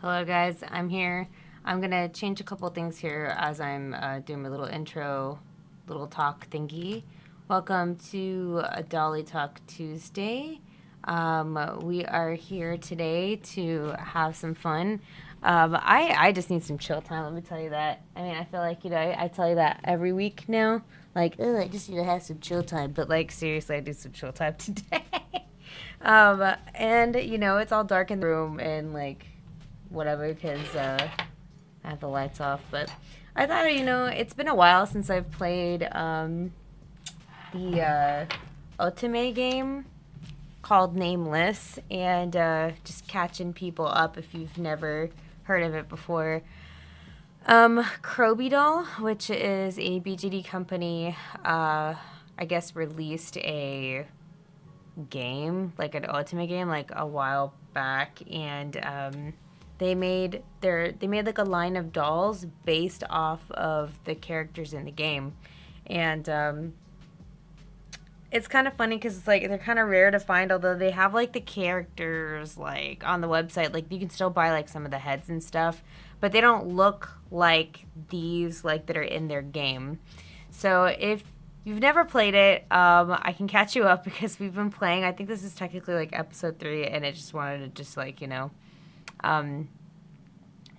Hello guys, I'm here. I'm gonna change a couple things here as I'm doing my little intro, little talk thingy. Welcome to a Dolly Talk Tuesday. We are here today to have some fun. I just need some chill time, let me tell you that. I mean, I feel like, I tell you that every week now. Like, oh, I just need to have some chill time. But, like, seriously, I do some chill time today. And, it's all dark in the room and, like, whatever because I have the lights off. But I thought, it's been a while since I've played the Otome game called Nameless, and just catching people up if you've never heard of it before. Doll, which is a BJD company, I guess released a game, like an Otome game, like a while back, and they made like a line of dolls based off of the characters in the game, and it's kind of funny because it's like they're kind of rare to find. Although they have like the characters like on the website, like you can still buy like some of the heads and stuff, but they don't look like these like that are in their game. So if you've never played it, I can catch you up because we've been playing. I think this is technically like episode 3, and I just wanted to just like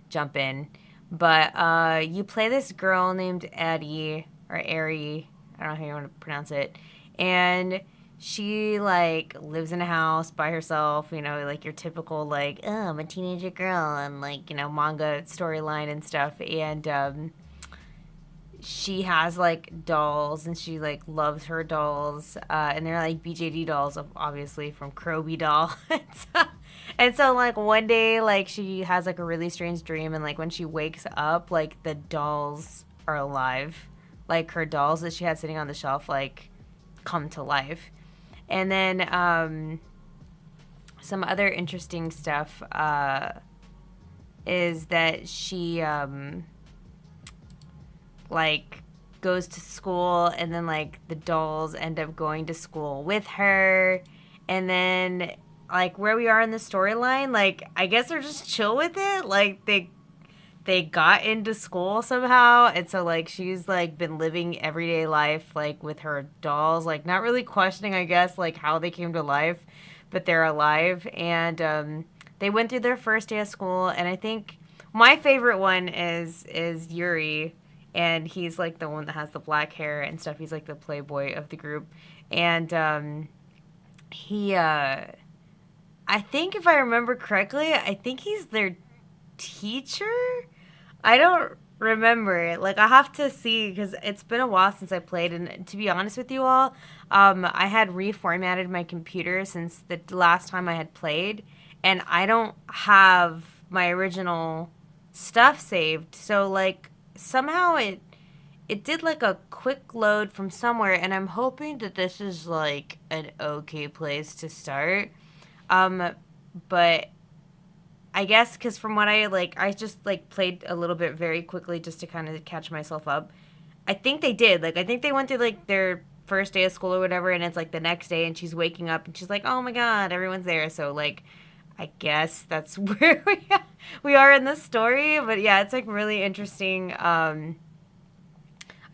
jump in. But you play this girl named Eddie or Ari. I don't know how you want to pronounce it. And she like lives in a house by herself, like your typical like, oh, I'm a teenager girl and like, manga storyline and stuff. And she has like dolls and she like loves her dolls. And they're like BJD dolls, obviously from Doll. And so like one day like she has like a really strange dream, and like when she wakes up, like the dolls are alive. Like her dolls that she had sitting on the shelf like come to life. And then some other interesting stuff is that she like goes to school, and then like the dolls end up going to school with her. And then like where we are in the storyline, like I guess they're just chill with it. Like they got into school somehow, and so like she's like been living everyday life like with her dolls, like not really questioning, I guess, like how they came to life, but they're alive. And they went through their first day of school, and I think my favorite one is Yuri, and he's like the one that has the black hair and stuff. He's like the playboy of the group. And he I think if I remember correctly, I think he's their teacher. I don't remember. Like, I have to see because it's been a while since I played. And to be honest with you all, I had reformatted my computer since the last time I had played, and I don't have my original stuff saved. So, like, somehow it did like a quick load from somewhere, and I'm hoping that this is like an okay place to start. But I guess because from what I just like played a little bit very quickly just to kind of catch myself up. I think they did. Like, I think they went through like their first day of school or whatever, and it's like the next day, and she's waking up and she's like, oh my God, everyone's there. So, like, I guess that's where we are in the story. But yeah, it's like really interesting.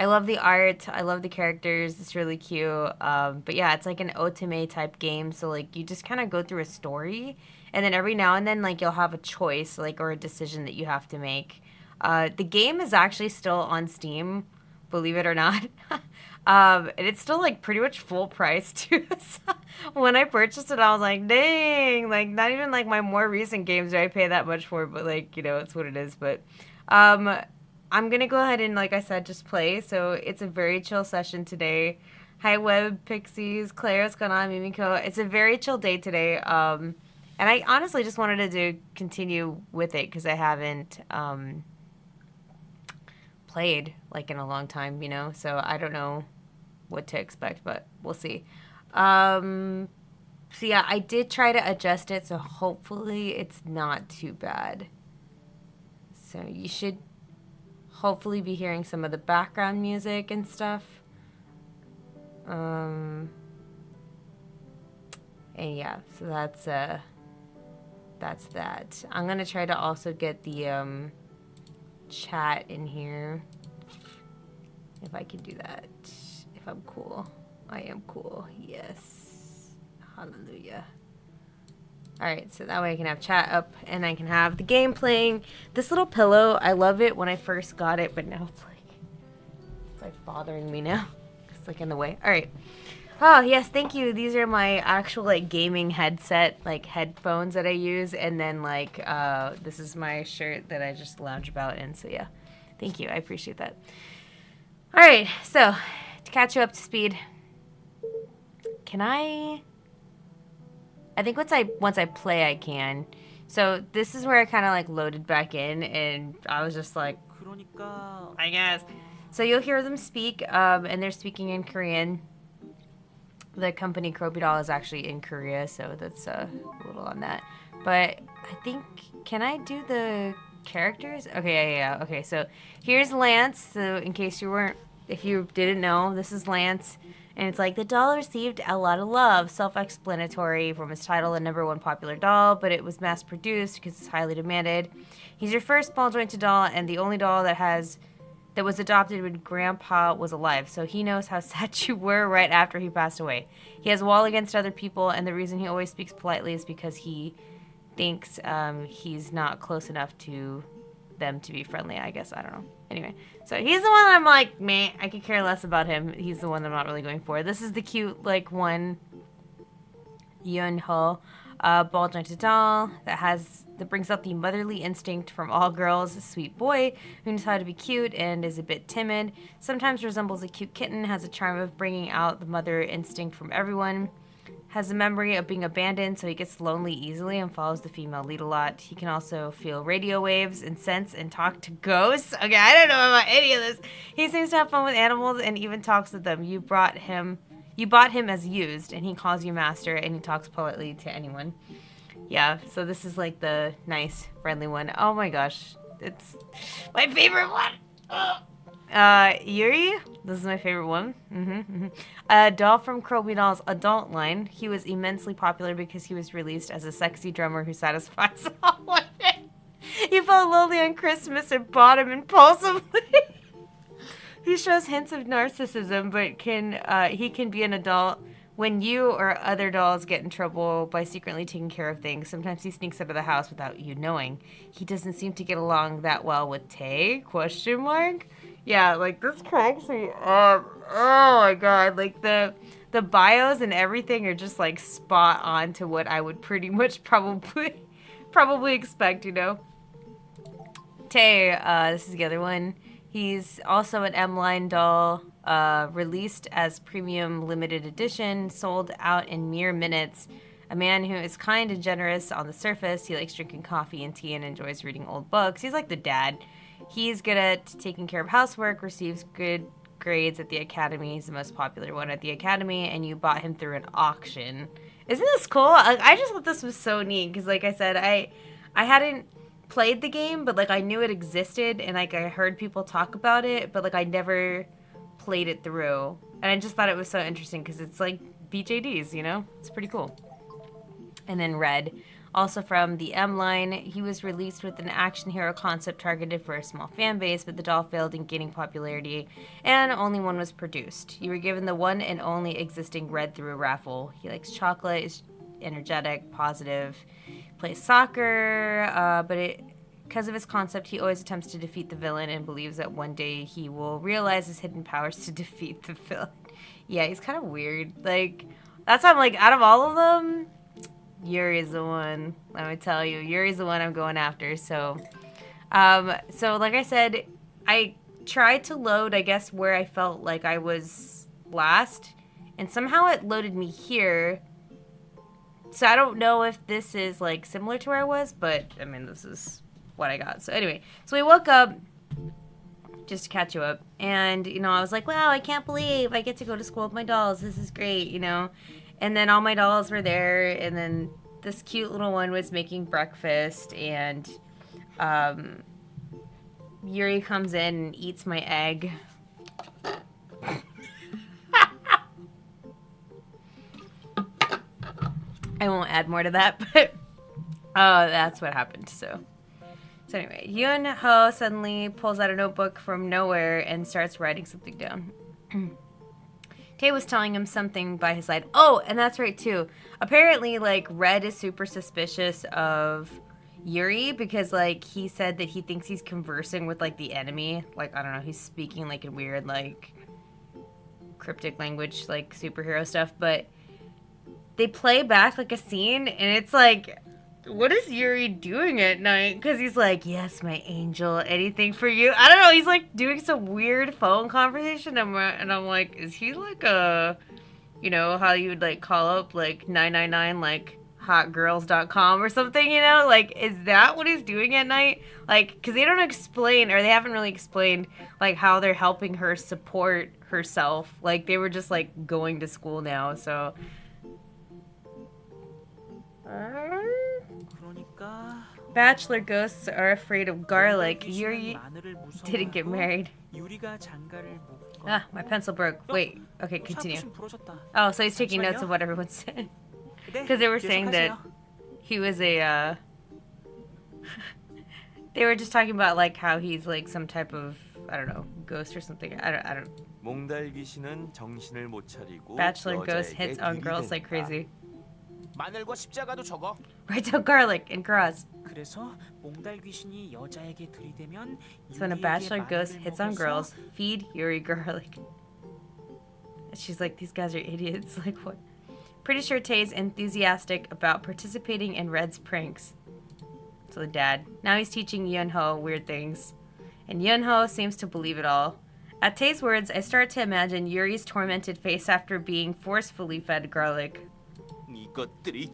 I love the art. I love the characters. It's really cute. But yeah, it's like an otome type game. So like you just kind of go through a story, and then every now and then like you'll have a choice like or a decision that you have to make. The game is actually still on Steam, believe it or not. And it's still like pretty much full price too. So when I purchased it, I was like, dang, like not even like my more recent games do I pay that much for, but like, it's what it is. But um I'm gonna go ahead and, like I said, just play. So it's a very chill session today. Hi, Web Pixies, Claire, what's going on, Mimiko? It's a very chill day today. And I honestly just wanted to continue with it because I haven't played like in a long time, So I don't know what to expect, but we'll see. So yeah, I did try to adjust it, so hopefully it's not too bad. So you should hopefully be hearing some of the background music and stuff. And yeah, so that's that. I'm gonna try to also get the chat in here. If I can do that. If I'm cool. I am cool. Yes. Hallelujah. Alright, so that way I can have chat up and I can have the game playing. This little pillow, I love it when I first got it, but now it's like bothering me now. It's like in the way. Alright. Oh, yes, thank you. These are my actual, like, gaming headset, like, headphones that I use. And then, like, this is my shirt that I just lounge about in. So, yeah, thank you. I appreciate that. All right, so, to catch you up to speed, can I think once I play, I can. So, this is where I kind of, like, loaded back in. And I was just like, I guess. So, you'll hear them speak, and they're speaking in Korean. The company Doll is actually in Korea, so that's a little on that. But I think, can I do the characters? Okay, yeah. Okay, so here's Lance. So in case if you didn't know, this is Lance. And it's like, the doll received a lot of love. Self-explanatory from his title, the #1 popular doll, but it was mass-produced because it's highly demanded. He's your first ball-jointed doll and the only doll that was adopted when Grandpa was alive, so he knows how sad you were right after he passed away. He has a wall against other people, and the reason he always speaks politely is because he thinks he's not close enough to them to be friendly, I guess. I don't know. Anyway, so he's the one that I'm like, meh, I could care less about him. He's the one that I'm not really going for. This is the cute, like, one Yun Ho ball-jointed doll that brings out the motherly instinct from all girls. A sweet boy who knows how to be cute and is a bit timid. Sometimes resembles a cute kitten. Has a charm of bringing out the mother instinct from everyone. Has a memory of being abandoned, so he gets lonely easily and follows the female lead a lot. He can also feel radio waves and sense and talk to ghosts. Okay, I don't know about any of this. He seems to have fun with animals and even talks with them. You bought him as used, and he calls you master, and he talks politely to anyone. Yeah, so this is like the nice, friendly one. Oh my gosh, it's my favorite one. Yuri, this is my favorite one. A doll from Doll's adult line. He was immensely popular because he was released as a sexy drummer who satisfies all women. He felt lonely on Christmas and bought him impulsively. He shows hints of narcissism, but he can be an adult when you or other dolls get in trouble by secretly taking care of things. Sometimes he sneaks out of the house without you knowing. He doesn't seem to get along that well with Tay? ? Yeah, like, this cracks me up. Oh my god, like, the bios and everything are just, like, spot on to what I would pretty much probably expect, you know? Tay, this is the other one. He's also an M-line doll, released as premium limited edition, sold out in mere minutes. A man who is kind and generous on the surface. He likes drinking coffee and tea and enjoys reading old books. He's like the dad. He's good at taking care of housework, receives good grades at the academy. He's the most popular one at the academy, and you bought him through an auction. Isn't this cool? I just thought this was so neat because, like I said, I hadn't played the game, but, like, I knew it existed, and, like, I heard people talk about it, but, like, I never played it through. And I just thought it was so interesting because it's, like, BJDs, you know? It's pretty cool. And then Red, also from the M line, he was released with an action hero concept targeted for a small fan base, but the doll failed in gaining popularity, and only one was produced. You were given the one and only existing Red through a raffle. He likes chocolate, is energetic, positive, plays soccer, but because of his concept, he always attempts to defeat the villain and believes that one day he will realize his hidden powers to defeat the villain. Yeah, he's kind of weird. Like, that's why I'm like, out of all of them, Yuri's the one. Let me tell you, Yuri's the one I'm going after. So like I said, I tried to load, I guess, where I felt like I was last, and somehow it loaded me here. So I don't know if this is, like, similar to where I was, but, I mean, this is what I got. So anyway, so we woke up, just to catch you up, and, you know, I was like, wow, I can't believe I get to go to school with my dolls. This is great, you know? And then all my dolls were there, and then this cute little one was making breakfast, and Yuri comes in and eats my egg. I won't add more to that, but Oh, that's what happened. So anyway, Yun Ho suddenly pulls out a notebook from nowhere and starts writing something down. Tay was telling him something by his side. Oh, and that's right too. Apparently, like, Red is super suspicious of Yuri because, like, he said that he thinks he's conversing with, like, the enemy. Like, I don't know, he's speaking, like, in weird, like, cryptic language, like, superhero stuff. But they play back, like, a scene, and it's like, what is Yuri doing at night? Because he's like, yes, my angel, anything for you. I don't know, he's, like, doing some weird phone conversation, and I'm like, is he, like, a... You know, how you would, like, call up, like, 999, like, hotgirls.com or something, you know? Like, is that what he's doing at night? Like, because they don't explain, or they haven't really explained, like, how they're helping her support herself. Like, they were just, like, going to school now, so... Bachelor ghosts are afraid of garlic. Yuri didn't get married. Ah, my pencil broke. Wait. Okay, continue. Oh, so he's taking notes of what everyone said. Because they were saying that he was a, They were just talking about, like, how he's, like, some type of, I don't know, ghost or something. I don't... Bachelor ghost hits on girls like crazy. 마늘과 십자가도 적어. Write down garlic and cross. 그래서 몽달 귀신이 여자에게 들이대면 So when a bachelor ghost hits on girls, feed Yuri garlic. She's like, these guys are idiots. Like, what? Pretty sure Tay's enthusiastic about participating in Red's pranks. So the dad. Now he's teaching Yunho weird things. And Yunho seems to believe it all. At Tay's words, I start to imagine Yuri's tormented face after being forcefully fed garlic. 이것들이.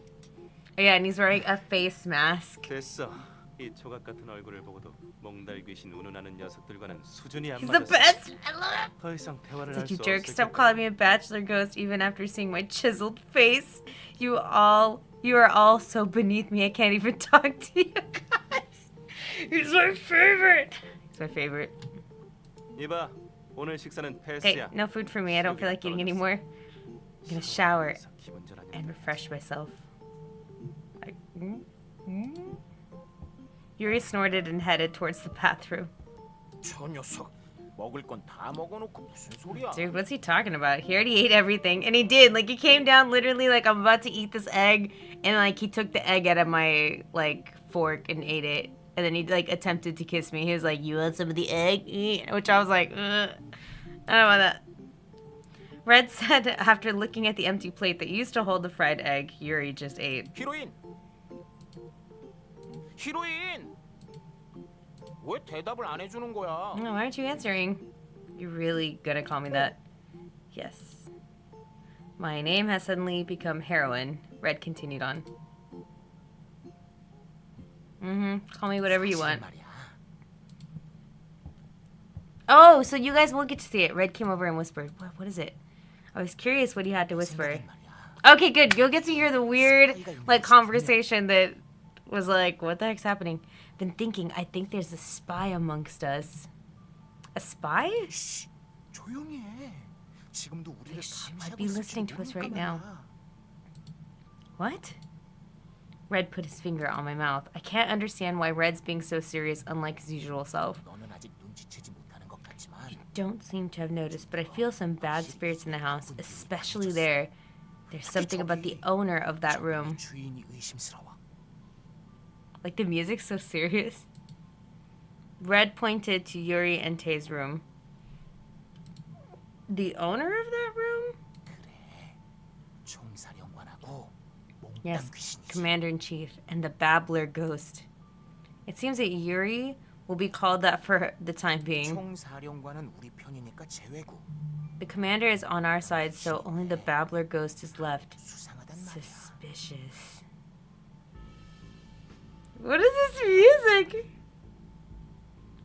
Oh, yeah, and he's wearing a face mask. 됐어. 이 조각 같은 얼굴을 보고도 몽달 귀신 운운하는 녀석들과는 수준이 안 He's the 맞았어. best. I love it. 더 이상 대화를 It's 할 like, you 수 jerk, 없을 stop 거야. calling me a bachelor ghost even after seeing my chiseled face. You are all so beneath me, I can't even talk to you guys. He's my favorite. He's my favorite. 이봐, 오늘 식사는 Hey, 패스야. no food for me. I don't feel like eating anymore. I'm gonna shower and refresh myself. Like, Yuri snorted and headed towards the bathroom. 저 녀석 먹을 건 다 먹어놓고 무슨 소리야? Dude, what's he talking about? He already ate everything, and he did. Like, he came down literally like, I'm about to eat this egg, and like he took the egg out of my like fork and ate it, and then he like attempted to kiss me. He was like, "You want some of the egg?" Which I was like, I don't know about that. Red said after looking at the empty plate that used to hold the fried egg, Yuri just ate. 히로인. 히로인. 왜 대답을 안 해주는 거야? Oh, why aren't you answering? You're really gonna call me that? Yes. My name has suddenly become heroin. Red continued on. Call me whatever you want. Oh, so you guys will get to see it. Red came over and whispered. What is it? I was curious what he had to whisper. Okay, good. You'll get to hear the weird, like, conversation that was like, what the heck's happening? Been thinking, I think there's a spy amongst us. A spy? 쉿, 조용히 해. 지금도 우리를 Might be listening to us right now. What? Red put his finger on my mouth. I can't understand why Red's being so serious, unlike his usual self. 너는 아직 눈치채지 못하는 것 같지만 You don't seem to have noticed, but I feel some bad spirits in the house, especially there. There's something about the owner of that room. 주인이 의심스러워. Like, the music's so serious. Red pointed to Yuri and Tay's room. The owner of that room? 그래. 총사령관하고 몽땅 Yes, 귀신이지. Commander-in-Chief and the Babbler Ghost. It seems that Yuri will be called that for the time being. 총사령관은 우리 편이니까 제외고. The commander is on our side, so only the Babbler Ghost is left. 수상하단 말이야. Suspicious. What is this music?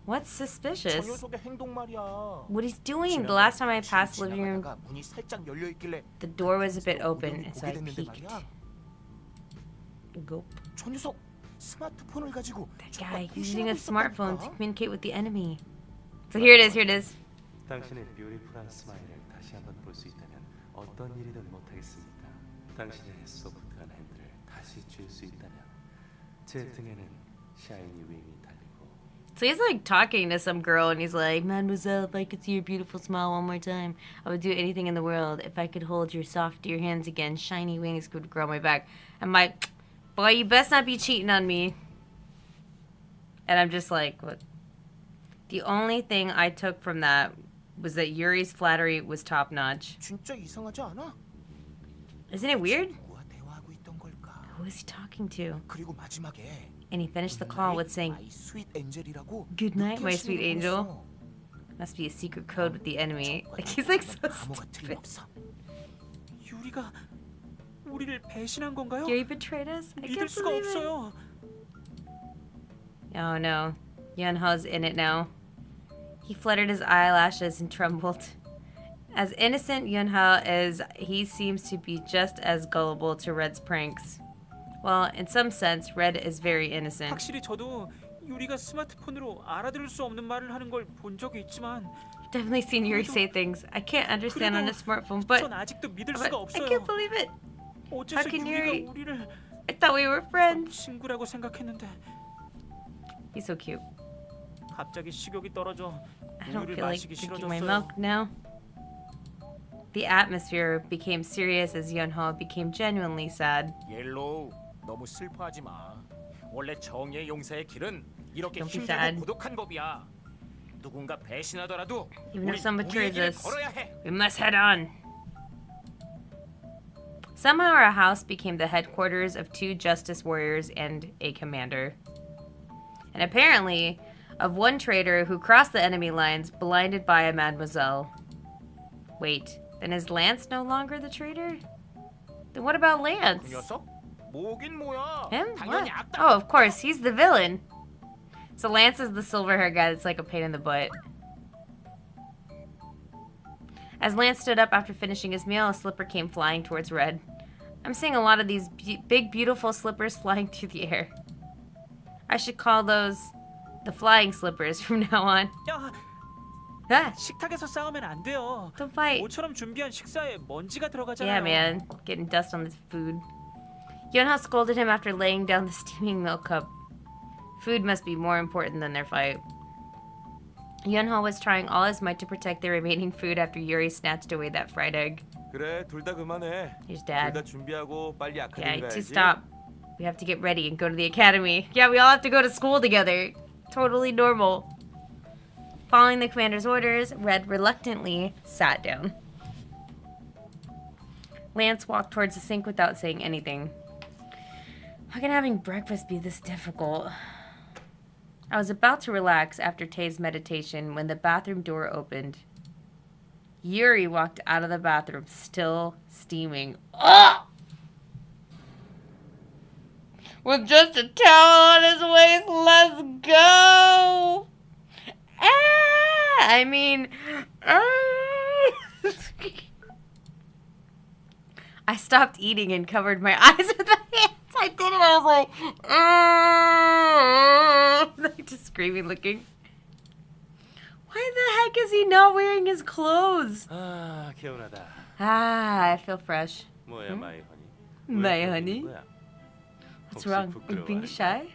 What's 저 suspicious? 녀석의 행동 말이야. What he's doing? The last time I passed the living room, 지나가다가 문이 살짝 열려 있길래 the door was a bit open, 우연히 and so I 보게 됐는데 peeked. 말이야. Gulp. 저 녀석 스마트폰을 가지고 That 적과 guy using a 회신하고 smartphone to 있었다니까. communicate with the enemy. So here it is, here it is. 당신의 뷰티풀한 스마일을 다시 한번 볼 수 있다면 어떤 일이든 못하겠습니까? 당신의 소프트한 핸들을 다시 줄 수 있다면 제 등에는 샤이니 윙이 달리고 So he's like talking to some girl and he's like, Mademoiselle, if I could see your beautiful smile one more time, I would do anything in the world. If I could hold your soft, dear hands again, shiny wings could grow my back. I'm like, boy, you best not be cheating on me. And I'm just like, what? The only thing I took from that was that Yuri's flattery was top notch. 진짜 이상하지 않아? Isn't it weird? 누구와 대화하고 있던 걸까? Who is he talking to? 그리고 마지막에 And he finished the call with saying, My sweet angel이라고 Good night, my sweet 느껴지는 angel. 걸 Must be a secret code with the enemy. Like, he's like so 암호가 stupid. 틀림없어. 유리가 우리를 배신한 건가요? Yuri betrayed us? I 믿을 can't 수가 believe it. 없어요. Oh no. Yunho's in it now. He fluttered his eyelashes and trembled. As innocent Yunho is, he seems to be just as gullible to Red's pranks. Well, in some sense, Red is very innocent. 확실히 저도 유리가 스마트폰으로 알아들을 수 없는 말을 하는 걸 본 적이 있지만 I've definitely seen Yuri say things I can't understand on a smartphone, but 전 아직도 믿을 I 수가 없어요. can't believe it. 어째서 can 유리가 Yuri- 우리를 I thought we were friends. 친구라고 생각했는데 He's so cute. 갑자기 식욕이 떨어져 I don't 우유를 feel like 마시기 drinking my 싫어졌어요. milk now. The atmosphere became serious as Yunho became genuinely sad. 옐로우, 너무 슬퍼하지 마. 원래 정의의 용사의 길은 이렇게 Don't be 힘들고 sad. 고독한 법이야. 누군가 배신하더라도 Even if 우리 someone 우리의 betrays 길을 us, 걸어야 해. we must head on. Somehow our house became the headquarters of 2 justice warriors and a commander. And apparently, of 1 traitor who crossed the enemy lines blinded by a mademoiselle. Wait, then is Lance no longer the traitor? Then what about 그 Lance? 녀석? 뭐긴 뭐야? Him? 당연히 What? 악당. Oh, of course, he's the villain. So Lance is the silver hair guy that's like a pain in the butt. As Lance stood up after finishing his meal, a slipper came flying towards Red. I'm seeing a lot of these big, beautiful slippers flying through the air. I should call those the flying slippers from now on. 야, Ah, 식탁에서 싸우면 안 돼요. don't fight. 모처럼 준비한 식사에 먼지가 들어가잖아요. Yeah, man. Getting dust on the food. Yunho scolded him after laying down the steaming milk cup. Food must be more important than their fight. Yunho was trying all his might to protect the remaining food after Yuri snatched away that fried egg. 그래, 둘 다 그만해. Here's 둘 다 Dad. 준비하고 빨리 Yeah, 아카데미 to 가야지. stop. We have to get ready and go to the academy. Yeah, we all have to go to school together. Totally normal. Following the commander's orders, Red reluctantly sat down. Lance walked towards the sink without saying anything. How can having breakfast be this difficult? I was about to relax after Tay's meditation when the bathroom door opened. Yuri walked out of the bathroom, still steaming. Ugh! With just a towel on his waist, let's go! Ah! I mean, I stopped eating and covered my eyes with my hands. I did it. I was like, like just screaming, looking. Why the heck is he not wearing his clothes? 아, 개운하다. Ah, I feel fresh. 뭐야, 마이 허니? My 왜 honey? 그러는 거야? What's 혹시 wrong? Are you being 부끄러워하는 shy?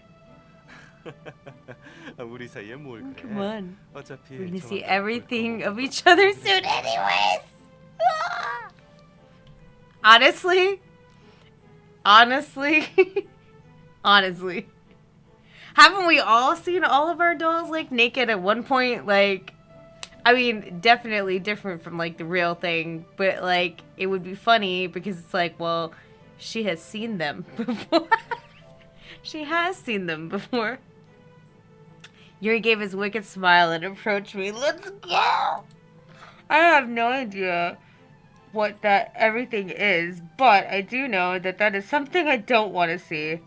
아, 우리 사이에 뭘 그래? Come on. 어차피 We're gonna see 조만간 everything 볼 of 거고. each other soon anyways. Ah. Honestly, honestly, haven't we all seen all of our dolls like naked at one point? Like, I mean, definitely different from like the real thing, but like it would be funny because it's like, well, she has seen them before. She has seen them before. Yuri gave his wicked smile and approached me. Let's go! I have no idea what that everything is, but I do know that that is something I don't want to see.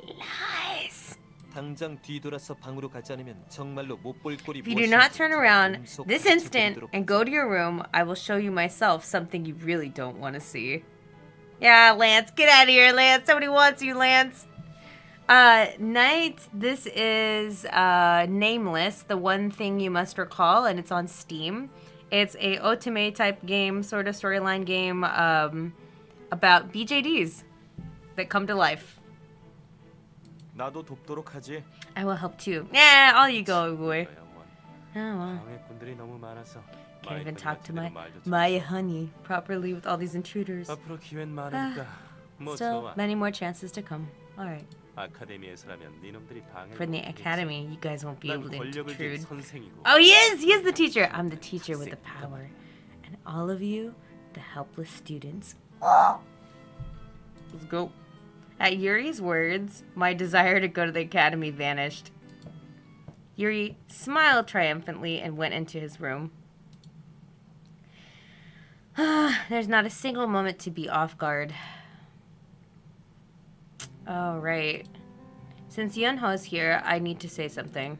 Lies! 당장 뒤돌아서 방으로 가지 않으면 정말로 못 볼 꼴이 If you do not turn around this instant and go to your room, I will show you myself something you really don't want to see. Yeah, Lance, get out of here, Lance. Somebody wants you, Lance. Night, this is Nameless, the one thing you must recall, and it's on Steam. It's a Otome type game, sort of storyline game, about BJDs that come to life. 나도 돕도록 하지. I will help too. Yeah, all you go, boy. 너야 뭐. Oh, well. 방해꾼들이 너무 많아서 Can't even talk to 말도 my honey properly with all these intruders. 앞으로 기회는 많으니까 뭐 Still, 좋아. many more chances to come. All right. 아카데미에서라면 네놈들이 방해. From the academy, you guys won't be 난 able to 권력을 쥔 intrude. 선생이고. Oh, he is! He is the teacher. I'm the teacher with the power. And all of you, the helpless students. Let's go. At Yuri's words, my desire to go to the academy vanished. Yuri smiled triumphantly and went into his room. There's not a single moment to be off guard. Oh, right. Since Yunho's here, I need to say something.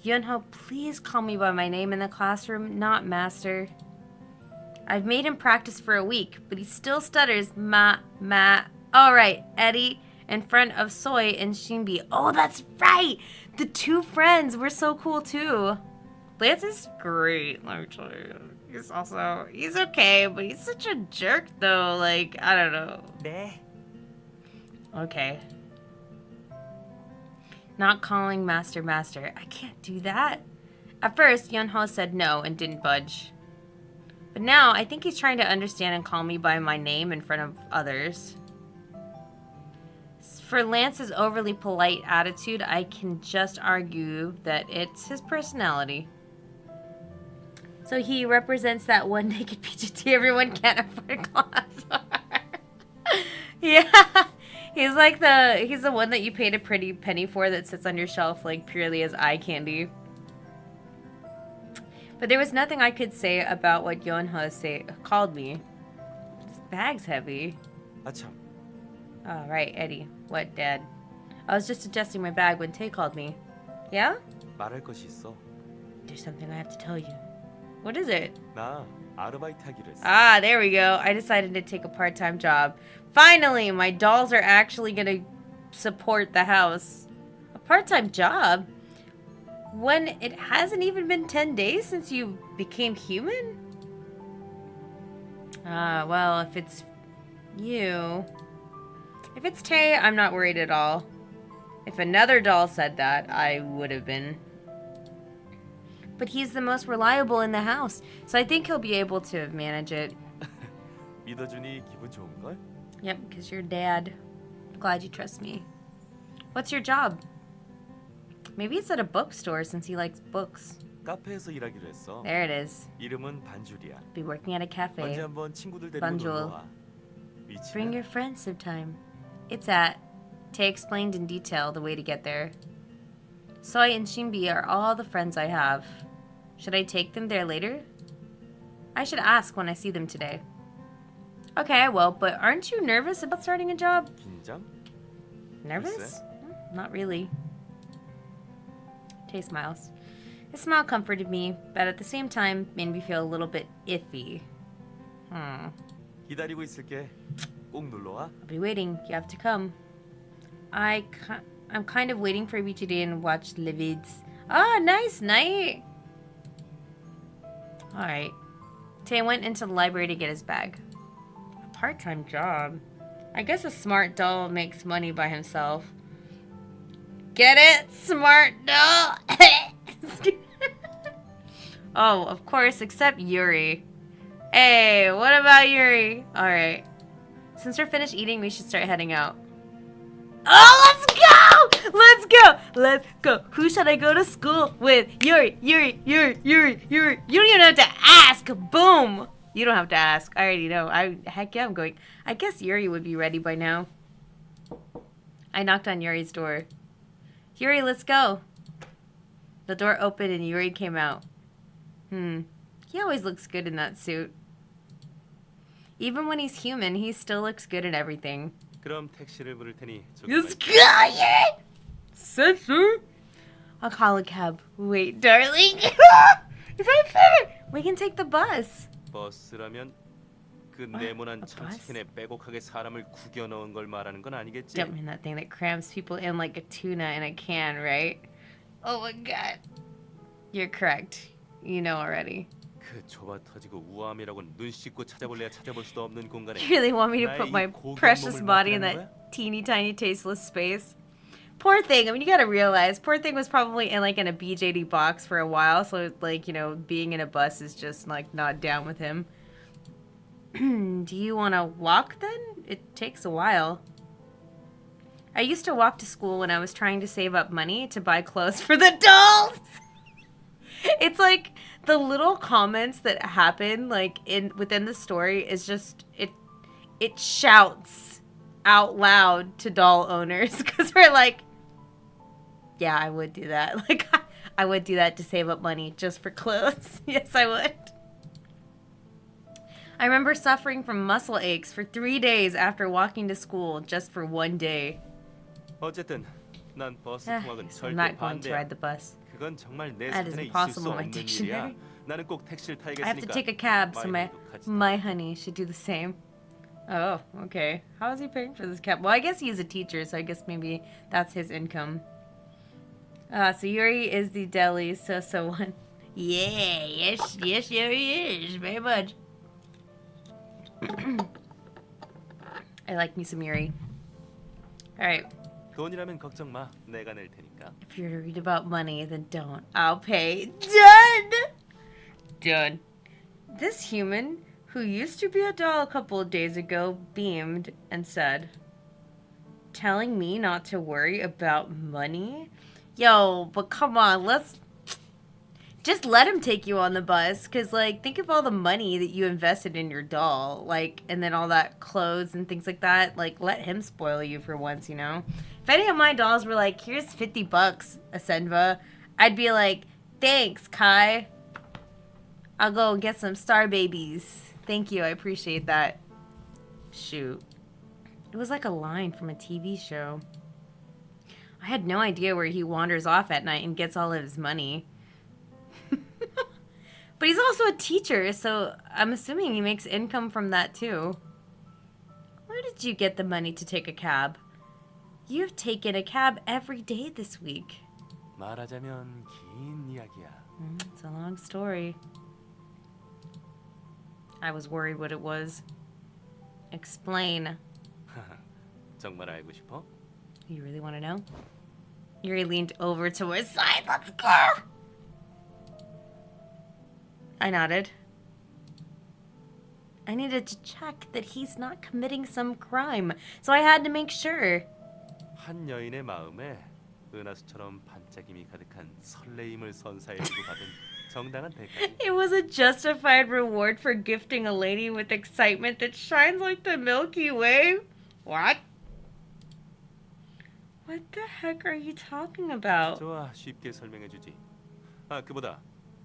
Yunho, please call me by my name in the classroom, not master. I've made him practice for a week, but he still stutters ma. All right, Eddie, in front of Soy and Shinbi. Oh, that's right! The two friends were so cool too. Lance is great, let me tell you. He's okay, but he's such a jerk though. Like, I don't know. 네. Okay. Not calling Master. I can't do that. At first, Yunho said no and didn't budge. But now, I think he's trying to understand and call me by my name in front of others. For Lance's overly polite attitude, I can just argue that it's his personality. So he represents that one naked BJD everyone can't afford clothes for. Yeah. He's the one that you paid a pretty penny for that sits on your shelf like purely as eye candy. But there was nothing I could say about what Yunho called me. This bag's heavy. 아참. Oh, right, Eddie. What, Dad? I was just adjusting my bag when Tay called me. Yeah? 말할 것이 있어. There's something I have to tell you. What is it? 나 아르바이트 하기로 했어. Ah, there we go. I decided to take a part-time job. Finally, my dolls are actually gonna support the house. A part-time job? When it hasn't even been 10 days since you became human? Ah, well, if it's you... If it's Tay, I'm not worried at all. If another doll said that, I would have been. But he's the most reliable in the house, so I think he'll be able to manage it. 믿어주니 기분 좋은걸? Yep, because you're Dad. Glad you trust me. What's your job? Maybe it's at a bookstore since he likes books. 카페에서 일하기로 했어. There it is. 이름은 반줄이야. Be working at a 언제 cafe. 한번 친구들 데리고 반줄. 놀러와. Bring 위치는 your friends sometime. It's at... Tay explained in detail the way to get there. Soy and Shinbi are all the friends I have. Should I take them there later? I should ask when I see them today. Okay, I will, but aren't you nervous about starting a job? 긴장? Nervous? Not really. Tay smiles. His smile comforted me, but at the same time made me feel a little bit iffy. 기다리고 있을게. 꼭 놀러와. I'll be waiting. You have to come. I'm kind of waiting for BJD and watch the vids. Ah, nice night. Alright. Tay went into the library to get his bag. A part-time job. I guess a smart doll makes money by himself. Get it? Smart doll? Oh, of course, except Yuri. Hey, what about Yuri? Alright. Since we're finished eating, we should start heading out. Oh, let's go! Let's go! Let's go! Who should I go to school with? Yuri! You don't even have to ask! Boom! You don't have to ask. I already know. Heck yeah, I'm going. I guess Yuri would be ready by now. I knocked on Yuri's door. Yuri, let's go! The door opened and Yuri came out. He always looks good in that suit. Even when he's human, he still looks good in everything. 그럼 택시를 부를 테니 Let's go, Yuri! Sensor! I'll call a cab. Wait, darling. Is that fair? We can take the bus. 버스라면 그 네모난 천체캔에 빼곡하게 사람을 구겨 넣은 걸 말하는 건 아니겠지? Don't mean that thing that crams people in like a tuna in a can, right? Oh my god. You're correct. You know already. 그 좁아 터지고 우아함이라고 눈 씻고 찾아볼래야 찾아볼 수도 없는 공간에 You really want me to put my precious body in 거야? that teeny tiny tasteless space? Poor thing. I mean, you gotta realize, poor thing was probably in like in a BJD box for a while, so like, you know, being in a bus is just like not down with him. Do you want to walk then? It takes a while. I used to walk to school when I was trying to save up money to buy clothes for the dolls. It's like the little comments that happen like within the story is just it shouts out loud to doll owners because we're like, yeah, I would do that. Like, I would do that to save up money just for clothes. Yes, I would. I remember suffering from muscle aches for 3 days after walking to school just for 1 day. 어쨌든 난 버스 통학은 So I'm 절대 not going to 반대야. ride the bus. 그건 정말 내 That is 사전에 있을 수 impossible in my 없는 일이야. dictionary. 나는 꼭 택시를 I have to 타야겠으니까. take a cab, so My honey도 같이 my honey should do the same. Oh, okay. How is he paying for this cab? Well, I guess he's a teacher, so I guess maybe that's his income. So Yuri is the deli, so one. Yeah, yes, Yuri is very much. I like me some Yuri. All right. 돈이라면 걱정 마. 내가 낼 테니까. If you're to read about money, then don't. I'll pay. Done. Done. This human, who used to be a doll a couple of days ago, beamed and said, "Telling me not to worry about money? Yo, but come on, let's just let him take you on the bus, because, like, think of all the money that you invested in your doll, like, and then all that clothes and things like that. Like, let him spoil you for once, you know? If any of my dolls were like, here's $50, Asenva, I'd be like, thanks, Kai. I'll go get some star babies. Thank you, I appreciate that." Shoot. It was like a line from a TV show. I had no idea where he wanders off at night and gets all of his money. But he's also a teacher, so I'm assuming he makes income from that too. Where did you get the money to take a cab? You've taken a cab every day this week. 말하자면 긴 이야기야. It's a long story. I was worried what it was. Explain. 정말 알고 싶어? You really want to know? Yuri leaned over to his side. Let's go! I nodded. I needed to check that he's not committing some crime, so I had to make sure. 한 여인의 마음에 은하수처럼 반짝임이 가득한 설레임을 선사해주고 받은 정당한 대가. It was a justified reward for gifting a lady with excitement that shines like the Milky Way. What? What the heck are you talking about? 좋아, 쉽게 설명해주지. 아, 그보다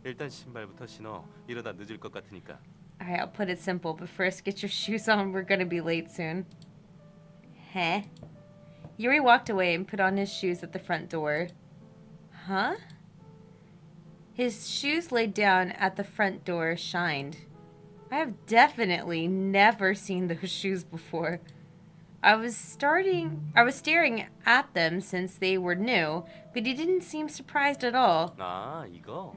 일단 신발부터 신어. 이러다 늦을 것 같으니까. Alright, I'll put it simple, but first get your shoes on. We're gonna be late soon. Huh? Yuri walked away and put on his shoes at the front door. Huh? His shoes laid down at the front door shined. I have definitely never seen those shoes before. I was staring at them since they were new, but he didn't seem surprised at all. 아, 이거?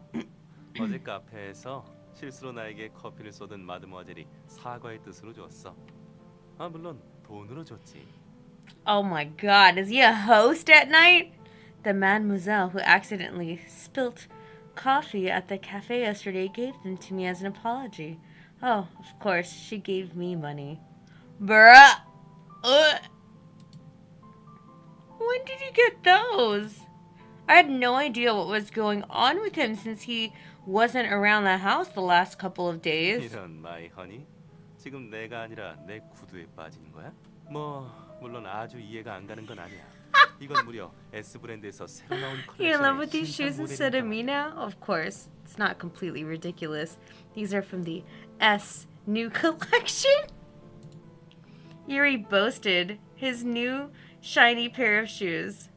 어제 카페에서 실수로 나에게 커피를 쏟은 마드모아젤이 사과의 뜻으로 줬어. 아, 물론 돈으로 줬지. Oh my god, is he a host at night? The mademoiselle who accidentally spilt coffee at the cafe yesterday gave them to me as an apology. Oh, of course, she gave me money. Bruh! When did you get those? I had no idea what was going on with him since he wasn't around the house the last couple of days. 이런 마이 허니? 지금 내가 아니라 내 구두에 빠진 거야? 뭐 물론 아주 이해가 안 가는 건 아니야. 이건 무려 S 브랜드에서 새로 나온 You're in love with 컬렉션의 these shoes 신상 instead of me 모델이니까. now? Of course. It's not completely ridiculous. These are from the S new collection. Yuri boasted his new shiny pair of shoes.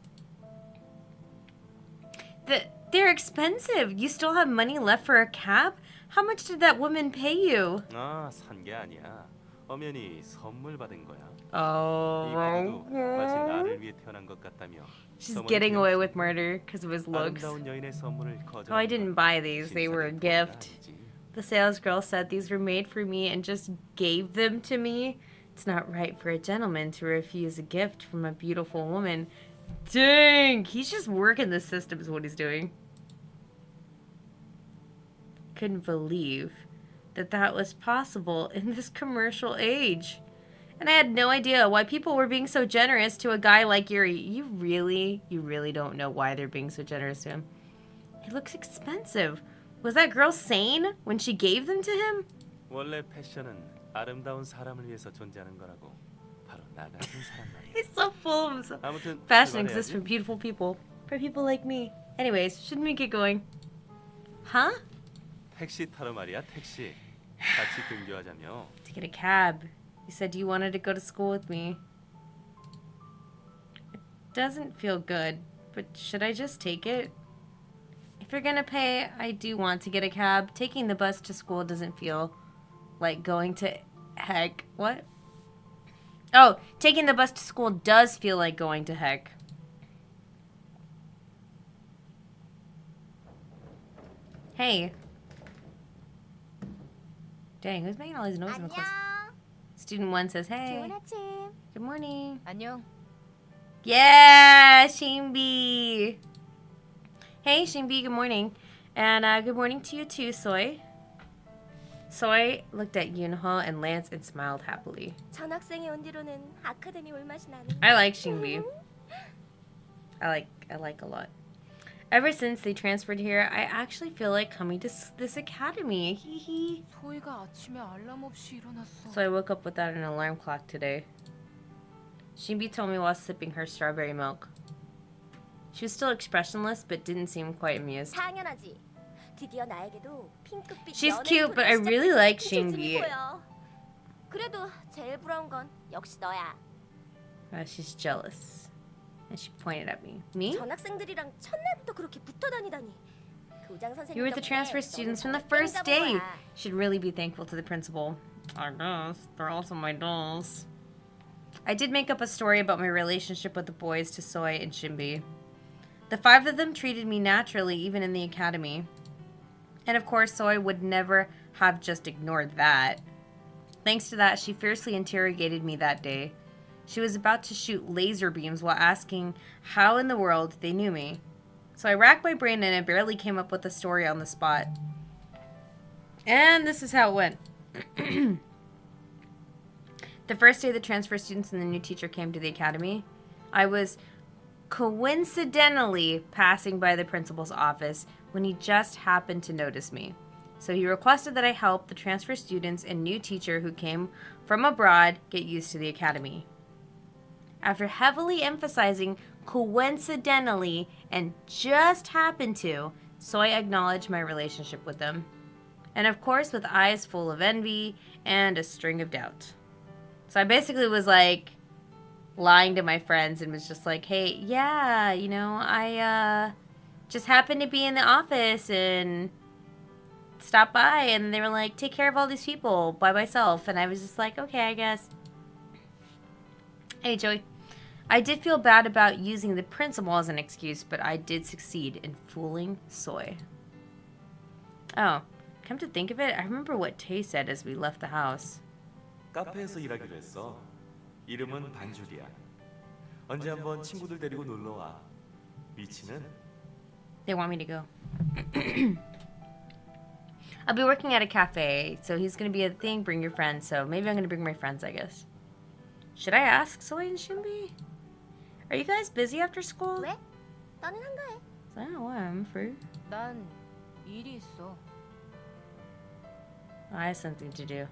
They're expensive. You still have money left for a cab? How much did that woman pay you? 아, 산 게 아니야. 엄연히 선물 받은 거야. 이 Oh. 구두도 마치 나를 위해 태어난 것 같다며. She's 서머니 getting 배우 away with murder because of his looks. 아름다운 여인의 선물을 거절하는 Oh, I didn't 건 buy these. They were a 신상의 gift. 도리가 아니지. The sales girl said these were made for me and just gave them to me. It's not right for a gentleman to refuse a gift from a beautiful woman, Dang, he's just working the system is what he's doing. Couldn't believe that was possible in this commercial age. And I had no idea why people were being so generous to a guy like Yuri. You really don't know why they're being so generous to him. He looks expensive. Was that girl sane when she gave them to him? 원래 패션은 아름다운 사람을 위해서 존재하는 거라고. 바로 나 같은 사람 말이야. He's so full of himself. 아무튼 Fashion exists 출발해야지. for beautiful people. For people like me. Anyways, shouldn't we get going? Huh? 택시 타러 말이야, 택시. 같이 등교하자며. To get a cab. You said you wanted to go to school with me. It doesn't feel good, but should I just take it? If you're gonna pay, I do want to get a cab. Taking the bus to school doesn't feel like going to heck. What? Oh, taking the bus to school does feel like going to heck. Hey. Dang, who's making all these noises in the class? Student 1 says, hey. 좋은 아침. Good morning. 안녕. Yeah, Shinbi. Hey, Shinbi, good morning. And good morning to you too, Soy. Soy looked at Yunho and Lance and smiled happily. 전학생이 온 뒤로는 아카데미 올 맛이 나네. I like Shinbi. I like a lot. Ever since they transferred here, I actually feel like coming to this academy. Hee hee. 소희가 아침에 알람 없이 일어났어. So I woke up without an alarm clock today. Shinbi told me while sipping her strawberry milk. She was still expressionless, but didn't seem quite amused. 당연하지. 드디어 나에게도 핑크빛 She's 연애 cute, but I 토를 really 시작했다는 like 기질이 Shinbi. 보여. 그래도 제일 부러운 건 역시 너야. She's jealous. And she pointed at me. Me? 전학생들이랑 첫날부터 그렇게 붙어 다니다니. 교장 선생님 You were the 덕분에 transfer 너는 students from the 정말 first 땡 day. 잡은 거야. Should really be thankful to the principal. I guess. They're also my dolls. I did make up a story about my relationship with the boys to Soy and Shinbi. The 5 of them treated me naturally, even in the academy. And of course, Soy would never have just ignored that. Thanks to that, she fiercely interrogated me that day. She was about to shoot laser beams while asking how in the world they knew me. So I racked my brain and I barely came up with a story on the spot. And this is how it went. The first day the transfer students and the new teacher came to the academy, I was coincidentally passing by the principal's office when he just happened to notice me. So he requested that I help the transfer students and new teacher who came from abroad get used to the academy. After heavily emphasizing coincidentally and just happened to, Soy acknowledged my relationship with them. And of course with eyes full of envy and a string of doubt. So I basically was like lying to my friends and was just like, hey, yeah, you know, I just happened to be in the office and stopped by, and they were like, take care of all these people by myself. And I was just like, okay, I guess. Hey, Joey. I did feel bad about using the principal as an excuse, but I did succeed in fooling Soy. Oh, come to think of it, I remember what Tay said as we left the house. 카페에서 일하기로 했어. 이름은 반줄이야. 언제 한번 친구들 데리고 놀러 와. 위치는 They want me to go. I'll be working at a cafe, so he's going to be a thing, bring your friends. So maybe I'm going to bring my friends, I guess. Should I ask Soy and Shinbi? Are you guys busy after school? 왜? 너는 한가해. Oh, I'm free. 난 일이 있어. I have something to do.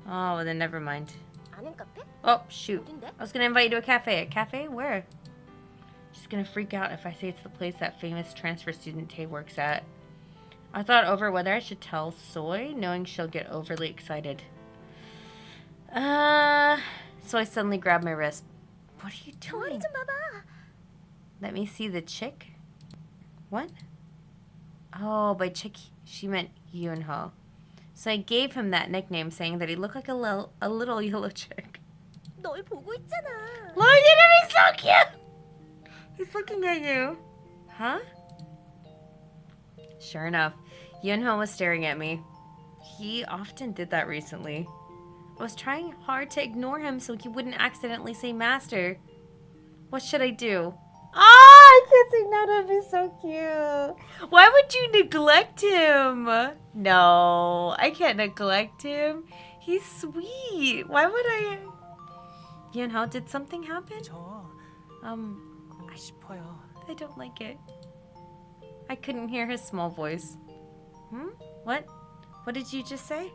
Oh, well then never mind. 아는 카페? Oh, shoot. 어딘데? I was going to invite you to a cafe. A cafe? Where? She's going to freak out if I say it's the place that famous transfer student Tay works at. I thought over whether I should tell Soy, knowing she'll get overly excited. Soy suddenly grabbed my wrist. What are you 종아리 doing? 좀 봐봐. Let me see the chick. What? Oh, by chick, she meant Yunho. So I gave him that nickname, saying that he looked like a little yellow chick. 널 보고 있잖아. Look at him, he's so cute! He's looking at you. Huh? Sure enough, Yunho was staring at me. He often did that recently. I was trying hard to ignore him so he wouldn't accidentally say master. What should I do? I can't say no to him. He's so cute. Why would you neglect him? No, I can't neglect him. He's sweet. Why would I? Yunho, did something happen? 저 가고 싶어요. I don't like it. I couldn't hear his small voice. What? What did you just say?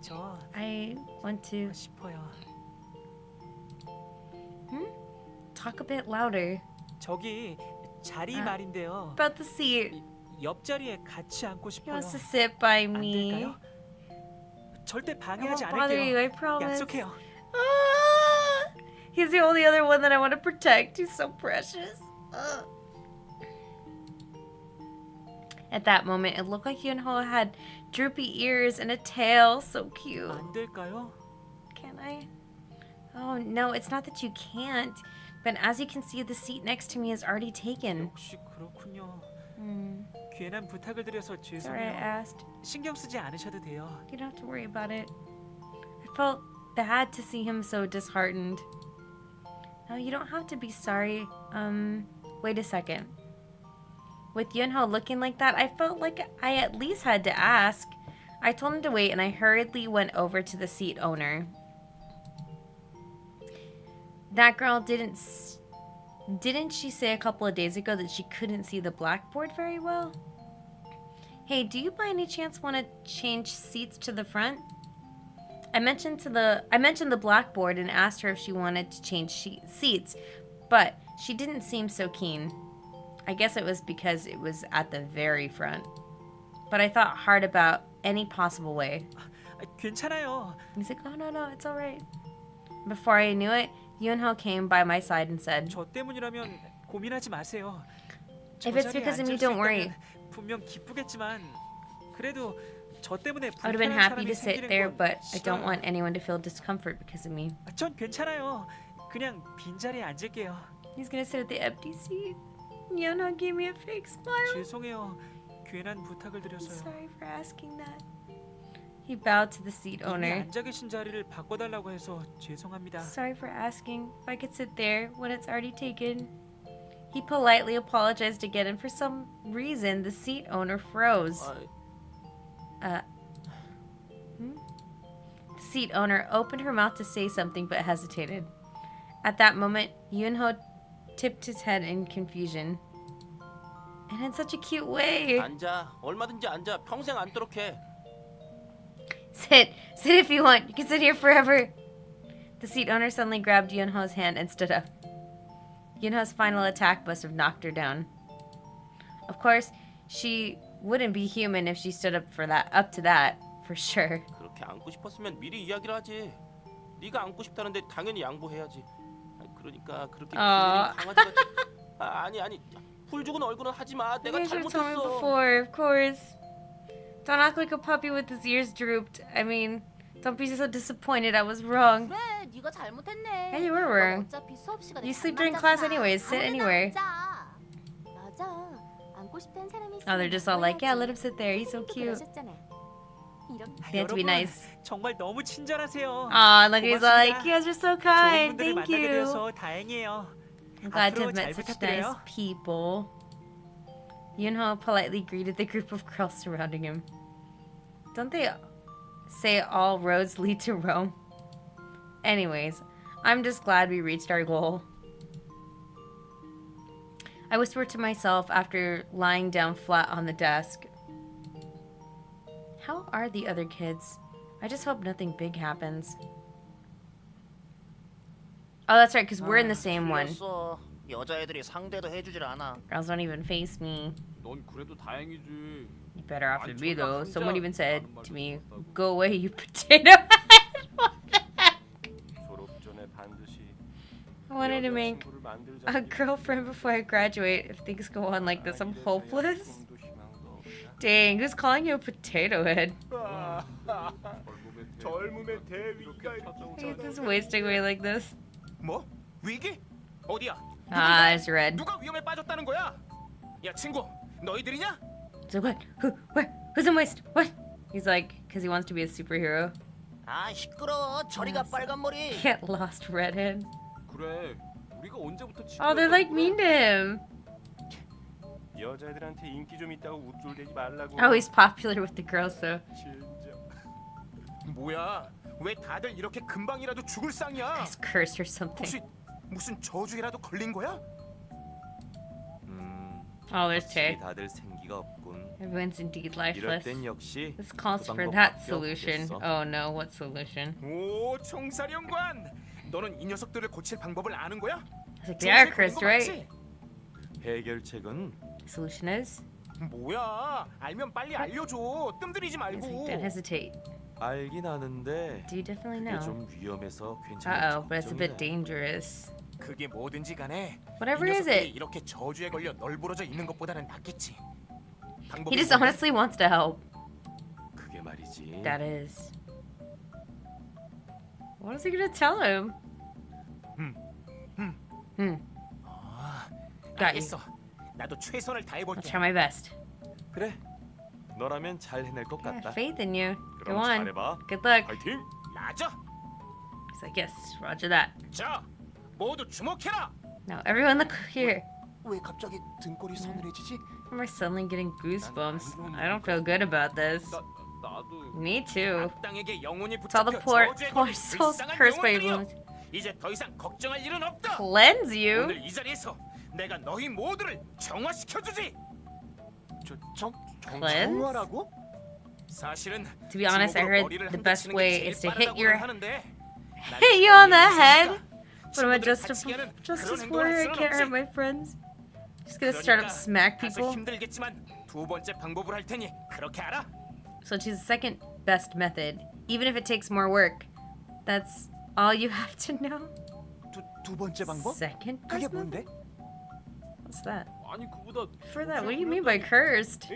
저 I want to 가고 싶어요. talk a bit louder. 저기 자리 아. 말인데요. About the seat. 옆자리에 같이 앉고 He 싶어요. wants to sit by 안 me. 될까요? 절대 I 방해하지 won't bother you, 않을게요. I promise. 약속해요. Ah, he's the only other one that I want to protect. He's so precious. Ugh. At that moment, it looked like Yunho had droopy ears and a tail. So cute. 안 될까요? Can I? Oh, no, it's not that you can't. But as you can see, the seat next to me is already taken. 역시 그렇군요. Hmm. 괜한 부탁을 드려서 Sorry I 죄송해요. asked. 신경 쓰지 않으셔도 돼요. You don't have to worry about it. I felt bad to see him so disheartened. No, you don't have to be sorry. Wait a second. With Yunho looking like that, I felt like I at least had to ask. I told him to wait and I hurriedly went over to the seat owner. That girl didn't she say a couple of days ago that she couldn't see the blackboard very well? Hey, do you by any chance want to change seats to the front? I mentioned the blackboard and asked her if she wanted to change seats, but she didn't seem so keen. I guess it was because it was at the very front. But I thought hard about any possible way. 괜찮아요. He's like, oh no, it's alright. Before I knew it, Yunho came by my side and said, 저 때문이라면 고민하지 마세요. If it's because of me, don't worry. 분명 기쁘겠지만 그래도 저 때문에 I would have been 불편한 happy 사람이 to sit 생기는 there, 건 but I don't 싫어요. want anyone to feel discomfort because of me. 전 괜찮아요. 그냥 빈자리에 앉을게요. He's gonna sit at the empty seat. Yunho gave me a fake smile. 죄송해요. 괜한 부탁을 I'm 드렸어요. sorry for asking that. He bowed to the seat 이미 owner. 앉아 계신 자리를 바꿔달라고 해서 죄송합니다. Sorry for asking if I could sit there when it's already taken. He politely apologized again, and for some reason, the seat owner froze. The seat owner opened her mouth to say something but hesitated. At that moment, Yunho tipped his head in confusion. And in such a cute way. 앉아. 얼마든지 앉아. 평생 앉도록 해. Sit if you want. You can sit here forever. The seat owner suddenly grabbed Yunho's hand and stood up. Yunho's final attack must have knocked her down. Of course, she wouldn't be human if she stood up to that, for sure. 그렇게 앉고 싶었으면 미리 이야기를 하지. 네가 앉고 싶다는데 당연히 양보해야지. 그러니까 그렇게 아. 강아지같이 아니 풀 죽은 얼굴은 하지 마. You 내가 guys should have told me 잘못했어. before, of course. Don't act like a puppy with his ears drooped. I mean, don't be so disappointed I was wrong. 그래, 네가 잘못했네. Yeah, you were 넌 wrong. 어차피 수업 시간에 You sleep 잠만 during class 자잖아. anyways. Sit 아무데나 anywhere. 앉아. 맞아. 앉고 싶다는 사람이 Oh, they're 있으면 just all like, yeah, 앉아야지. let him sit there. He's so 선생님도 cute. 그러셨잖아. 이렇게 They have to be 여러분, nice. 정말 너무 친절하세요. Aw, look, he's all like, 고맙습니다. you guys are so 좋은 kind. 분들을 Thank 만나게 you. 되어서 다행이에요. I'm glad to 앞으로 have 잘 met such nice 부탁드려요. people. Yunho politely greeted the group of girls surrounding him. Don't they say all roads lead to Rome? Anyways, I'm just glad we reached our goal. I whispered to myself after lying down flat on the desk. How are the other kids? I just hope nothing big happens. Oh, that's right, because we're in the same one. 틀렸어. 여자애들이 상대도 해주질 않아. Girls don't even face me. 넌 그래도 다행이지. You better off than me, though. 완전히 Someone even said 상자 to me, 많은 말도 "Go away, you potato head." What the heck? 졸업 전에 반드시 I wanted to make 여자친구를 만들자. a girlfriend before I graduate. If things go on like this, I'm hopeless. Dang, who's calling you a potato head? 젊음의 대위가 I hate this wasting away like this. 뭐? 위기? 어디야? Ah, it's red. 누가 위험에 빠졌다는 거야? 야 친구, 너희들이냐? So what? Who? Where? Who's in waste? What? He's like, because he wants to be a superhero. 아 시끄러. 저리가 빨간 머리. Get lost, redhead. 그래. 우리가 언제부터 Oh, they're like mean to him. 여자애들한테 인기 좀 있다고 우쭐대지 말라고. Oh, he's popular with the girls though. 진짜. 뭐야? 왜 다들 이렇게 금방이라도 죽을 상이야? He's cursed or something. 혹시 무슨 저주에라도 걸린 거야? Oh, there's 확실히 Tay. 다들 생기가 없군. Everyone's indeed 이럴 lifeless. 땐 역시 This calls 그 for 방법밖에 that solution. 없겠어. Oh no, what solution? 오, 총사령관. 너는 이 녀석들을 고칠 방법을 아는 거야? It's like they are 정신에 걸린 cursed, 거 right? 맞지? 해결책은 Solution is? 뭐야? 알면 빨리 알려줘. 뜸들이지 He's 말고. like, don't hesitate. 알긴 아는데 Do you definitely 그게 know? 좀 위험해서 Uh-oh, 괜찮아. but it's a bit dangerous. 그게 뭐든지 간에 Whatever 이 is 녀석들이 it? 이렇게 저주에 걸려 널브러져 있는 것보다는 낫겠지. 방법이 He just 뭐냐? honestly wants to help. 그게 말이지. That is. What is he gonna tell him? 아, Got you. 알겠어. 나도 최선을 I'll 다해볼게. try my best. 그래. 너라면 잘 해낼 것 I 같다. have faith in you. Go 그럼 on. 잘해봐. Good luck. 파이팅. 라자. He's like, yes, roger that. 자, 모두 주목해라. Now, everyone look here. 왜 갑자기 등골이 서늘해지지? Am I suddenly getting goosebumps? I don't feel good about this. 나도 Me too. 땅에게 영혼이 It's all the 붙잡혀 poor, 저주에 poor 걸린 souls 불쌍한 cursed by 영혼들이여. wounds. 이제 더 이상 걱정할 일은 없다. Cleanse you? 오늘 이 자리에서 내가 너희 모두를 정화시켜주지. Cleanse? 정화라고? 사실은 To be honest, I 지목으로 heard 머리를 the 한 best 대 치는 게 way 제일 is to hit 빠르다고는 your 하는데 난 hit you on the 정의를 head. 지키니까 But I'm a 친구들 다치게 하는 justice 그런 warrior. I 행동을 할 can't hurt 수는 my friends. Just gonna start up smack 다소 people. 힘들겠지만 두 번째 방법을 할 테니 그렇게 알아. So choose the second best method, even if it takes more work. That's all you have to know. 두 번째 방법? Second 그게 best method? 뭔데? What's that? 아니 그보다 For that, what do you mean by cursed?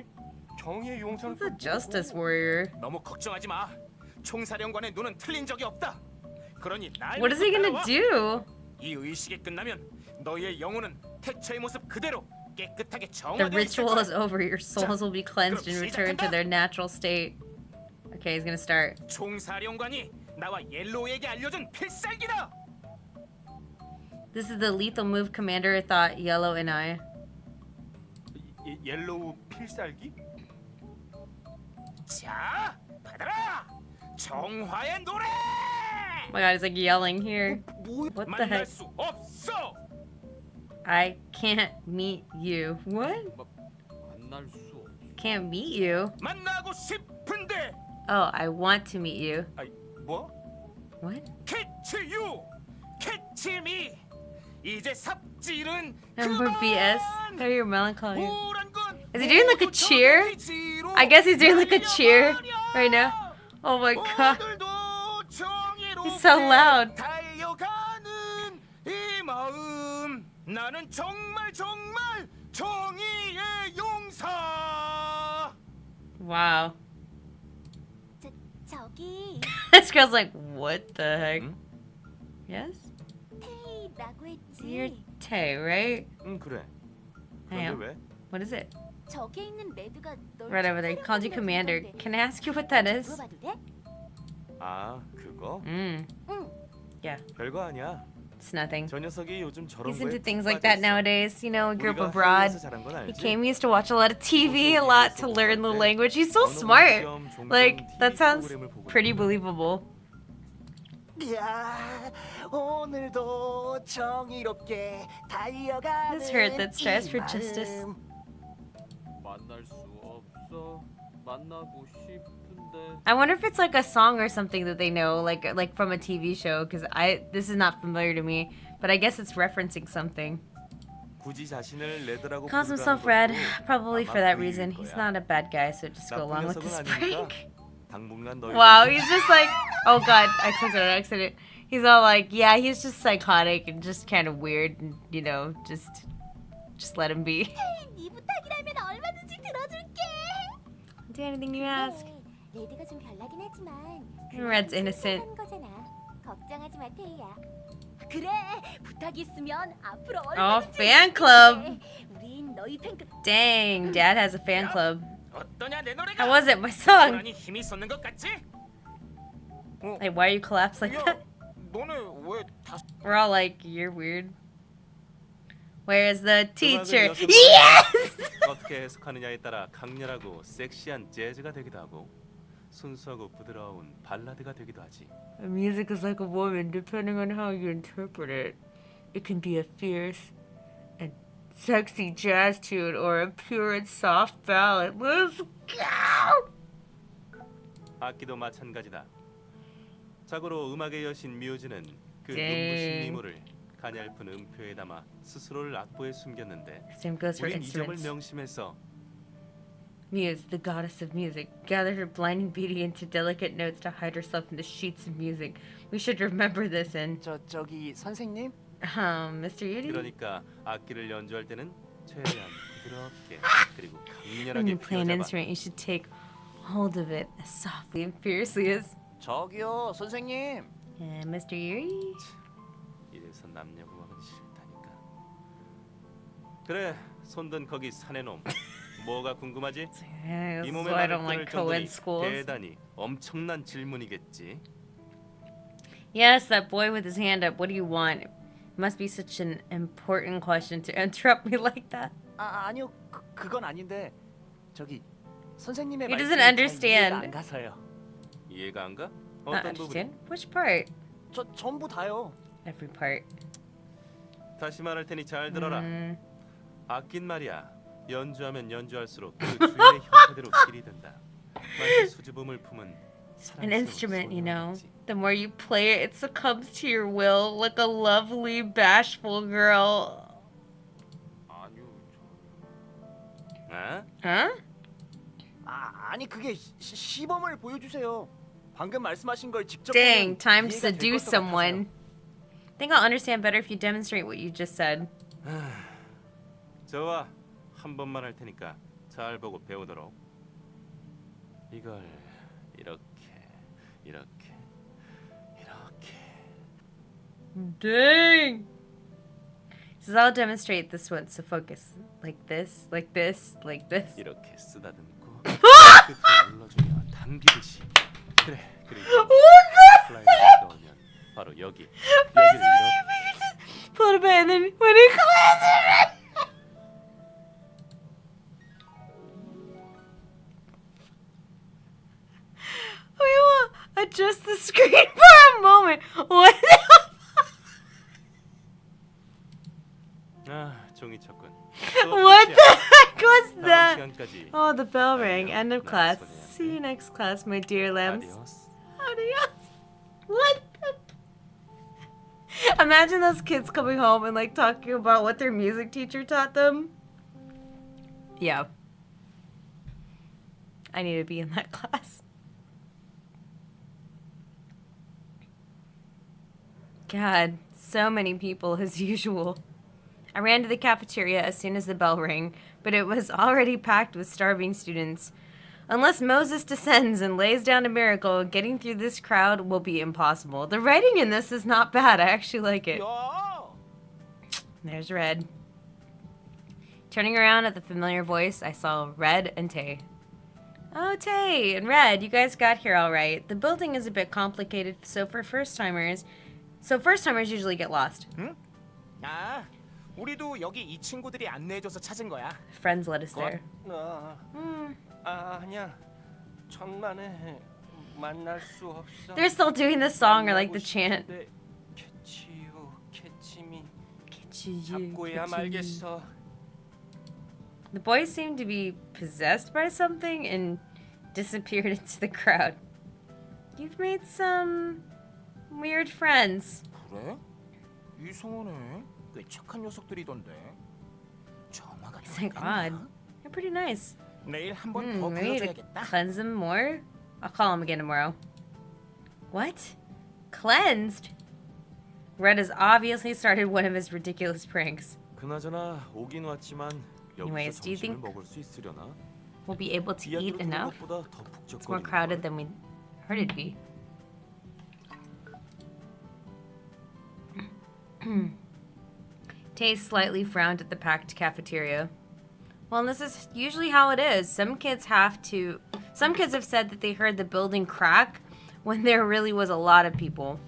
정의의 용서는 Who's a justice warrior? 너무 걱정하지 마. 총사령관의 눈은 틀린 적이 없다. 그러니 날 What is he gonna 따라와. do? 이 의식이 끝나면 너희의 영혼은 태초의 모습 그대로 깨끗하게 The 정화되어 있을 ritual is 거야. over. Your souls will be cleansed and returned to their natural state. Okay, he's gonna start. 총사령관이 나와 옐로우에게 알려준 필살기다. This is the lethal move Commander thought Yellow and I. 옐로우 필살기? 자, 받아라. 정화의 노래. Oh my god, he's like yelling here. What the 만날 heck? 수 없어. I can't meet you. What? 만날 수 없어. Can't meet you? 만나고 싶은데. Oh, I want to meet you. 아이 뭐? What? 캐치 유, 캐치 미. 이제 삽질은 Number BS? They're your melancholy. 우울한 건 Is he doing like a cheer? I guess he's doing like a cheer right now. Oh my god. He's so loud. 달려가는 이 마음. 나는 정말 정말 정의의 용사. Wow. 저기 This girl's like, what the heck? Hmm? Yes? 테이라고 You're 했지. Tay, right? 응 그래. I 그런데 am. 왜? What is it? 저기 있는 레드가 널 Right over there. He called you Commander. Can I ask you what that is? 물어봐도 돼? 아 그거? 응. 별거 아니야. It's nothing. 저 녀석이 요즘 저런 He's 거에 into 푹 things like that 빠져 있어. nowadays. You know, grew up 우리가 abroad. 해외에서 자란 건 He 알지? came, he used to watch a lot of TV a lot to learn the language. He's so smart. Like, that sounds pretty believable. 야, 오늘도 정의롭게 달려가는 This hurt that strives 이 for justice. 마음. 만날 수 없어. 만나고 싶은데. I wonder if it's like a song or something that they know, like from a TV show, because this is not familiar to me, but I guess it's referencing something. 굳이 자신을 레드라고 Calls 부르라는 himself Red, 것도 probably 아마 for that 그 reason. 이유일 He's 거야. not a bad guy, so just go 나쁜 along with this 녀석은 아니니까 prank. 당분간 너희 Wow, he's just like, oh god, I clicked on an accident. He's all like, yeah, he's just psychotic and just kind of weird, and you know, just let him be. 네 부탁이라면 얼마든지 들어줄게. Do anything you ask. 네, 레드가 좀 별나긴 하지만 Red's innocent. 하는 거잖아. 걱정하지 마, 테이야. 그래, 부탁이 있으면 앞으로 Oh, 얼마든지 fan club. 우린 너희 팬클. Dang, Dad has a fan club. 어떠냐 내 노래가? How was it, my song? 고라니 힘이 솟는 것 같지? Like, why are you collapsed like 야, that? 너네 왜 다? We're all like, you're weird. Where's the teacher? 여성은 Yes! 어떻게 해석하느냐에 따라 강렬하고 섹시한 재즈가 되기도 하고 순수하고 부드러운 발라드가 되기도 하지. Music is like a woman, depending on how you interpret it. It can be a fierce and sexy jazz tune or a pure and soft ballad. Let's go! 악기도 마찬가지다. 자고로 음악의 여신 뮤즈는 그 네. 눈부신 미모를 가냘픈 음표에 담아 스스로를 악보에 숨겼는데 Same goes for 우린 이 점을 instruments. 명심해서 Muse, the goddess of music, gathered her blinding beauty into delicate notes to hide herself in the sheets of music. We should remember this and, 저기 선생님? Mr. Yuri? 그러니까 악기를 연주할 때는 최대한 부드럽게 그리고 When 강렬하게 you play an 휘어잡아. instrument, you should take hold of it as softly and fiercely as... 저기요 선생님. Mr. Yuri? 이래서 남녀공학은 싫다니까. 그래, 손든 거기 사내놈. 뭐가 궁금하지? This 이 is 몸에 why I 나를 don't 끊을 like 정도니 co-ed schools. 대단히 엄청난 질문이겠지. Yes, that boy with his hand up. What do you want? It must be such an important question to interrupt me like that. 아니요 그건 아닌데 저기 선생님의 He 말씀이 doesn't 잘 understand. 이해가 안 가서요. 이해가 안 가? Not 어떤 부분이? understand? Which part? 저 전부 다요. Every part. 다시 말할 테니 잘 들어라. Mm. 악긴 말이야. 연주하면 연주할수록 그 주인의 형태대로 길이 든다. 마치 수줍음을 품은 An instrument, you know. 소녀같이. The more you play it, it succumbs to your will like a lovely, bashful girl. 아니요. 아? Huh? 아니 그게 시범을 보여주세요. 방금 말씀하신 걸 직접 Dang, 보면 time to 이해가 될 seduce 것도 someone. I think I'll understand better if you demonstrate what you just said. 좋아. 한 번만 할 테니까 잘 보고 배우도록. 이걸 이렇게 이렇게 이렇게. Dang! So I'll demonstrate this one, so focus. Like this, like this, like this. 이렇게 쓰다듬고 끝을 눌러주며 당기듯이. 그래 그리고 플라이를 넣으면 바로 여기 여기를 이렇게. Pull it back and then when it closes it. We will adjust the screen for a moment. What? 아 종이 쳤군. What the heck was 다음 that? 시간까지. Oh, the bell rang. End of 난 class. 소녀야. See you next class, my dear lambs. Adios. Adios. What the? Imagine those kids coming home and like talking about what their music teacher taught them. Yeah. I need to be in that class. God, so many people as usual. I ran to the cafeteria as soon as the bell rang, but it was already packed with starving students. Unless Moses descends and lays down a miracle, getting through this crowd will be impossible. The writing in this is not bad. I actually like it. 야! There's Red. Turning around at the familiar voice, I saw Red and Tay. Oh, Tay and Red, you guys got here all right. The building is a bit complicated, so first-timers usually get lost. 아, 우리도 여기 이 친구들이 안내해줘서 찾은 거야. Friends led us there. 아니야. 천만에 만날 수 없어. They're still doing the song or like the chant. 캐치유 캐치미 잡고야 말겠어. The boys seemed to be possessed by something and disappeared into the crowd. You've made some weird friends. 그래? 이상하네. 꽤 착한 녀석들이던데. 전화가 Thank God. They're pretty nice. 내일 한 번 더 We need to 불러줘야겠다. cleanse them more. I'll call him again tomorrow. What? Cleansed? Red has obviously started one of his ridiculous pranks. 그나저나 오긴 왔지만 Anyways, 여기서 do you 점심을 think 먹을 수 있으려나? We'll be able to eat 디아트로 enough? 생각보다 더 It's more 북적거리는 crowded 걸. than we heard it'd be. Tay slightly frowned at the packed cafeteria. Well, this is usually how it is. Some kids have said that they heard the building crack when there really was a lot of people.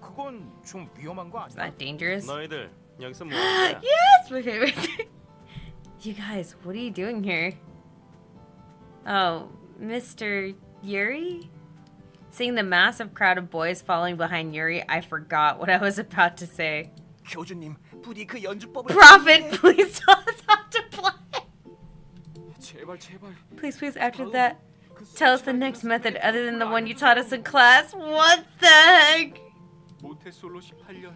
그건 좀 위험한 거 Is 아니야? that dangerous? 너희들 여기서 뭐 하는 거야? That's my favorite thing. You guys, what are you doing here? Oh, Mr. Yuri? Seeing the massive crowd of boys following behind Yuri, I forgot what I was about to say. 교주님, 부디 그 연주법을 Prophet, please tell us how to play. 제발 제발. Please, after that, tell us the next method other than the one you taught us in class. What the heck? 모태솔로 18년.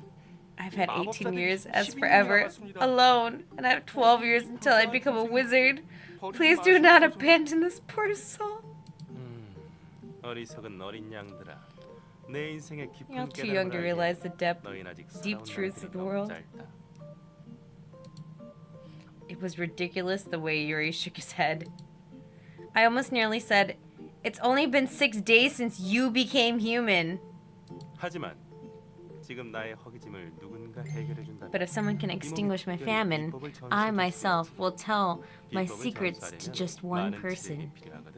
I've had 18 years as forever, alone, and I have 12 years until I become a wizard. Please do not abandon this poor soul. 어리석은 어린 양들아. 내 인생의 깊은 You're too 깨달음을 young to 알게. realize the 너희는 아직 deep 살아온 truths of 날들이 the 너무 world. 짧다. It was ridiculous the way Yuri shook his head. I almost nearly said, "It's only been 6 days since you became human." 하지만 지금 나의 허기짐을 누군가 해결해 준다. But if someone can extinguish my famine, I myself will tell my secrets to just one person.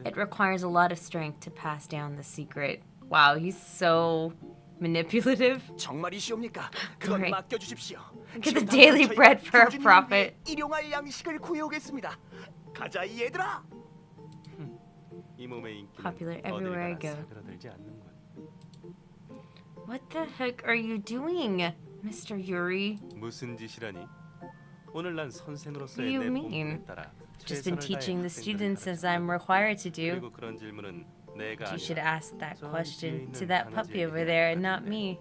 It requires a lot of strength to pass down the secret. Wow, he's so manipulative. 정말이시옵니까? 그건 Right. 맡겨주십시오. Get the 지금 daily 당장 bread for a 교주님을 prophet. 위해 일용할 양식을 구해오겠습니다. 가자 이 얘들아. 이 몸의 인기는 Popular 어딜 everywhere I 가나 go. 사그라들지 않는군. What the heck are you doing, Mr. Yuri? 무슨 짓이라니? 오늘 난 선생으로서의 What do you 내 mean? 본분에 따라 Just been 최선을 다해 teaching the 학생들을 students as 가르친다. I'm required to do. 그리고 그런 질문은 내가 You should 아니라 ask that 저 뒤에 question 있는 to that puppy over there and not me.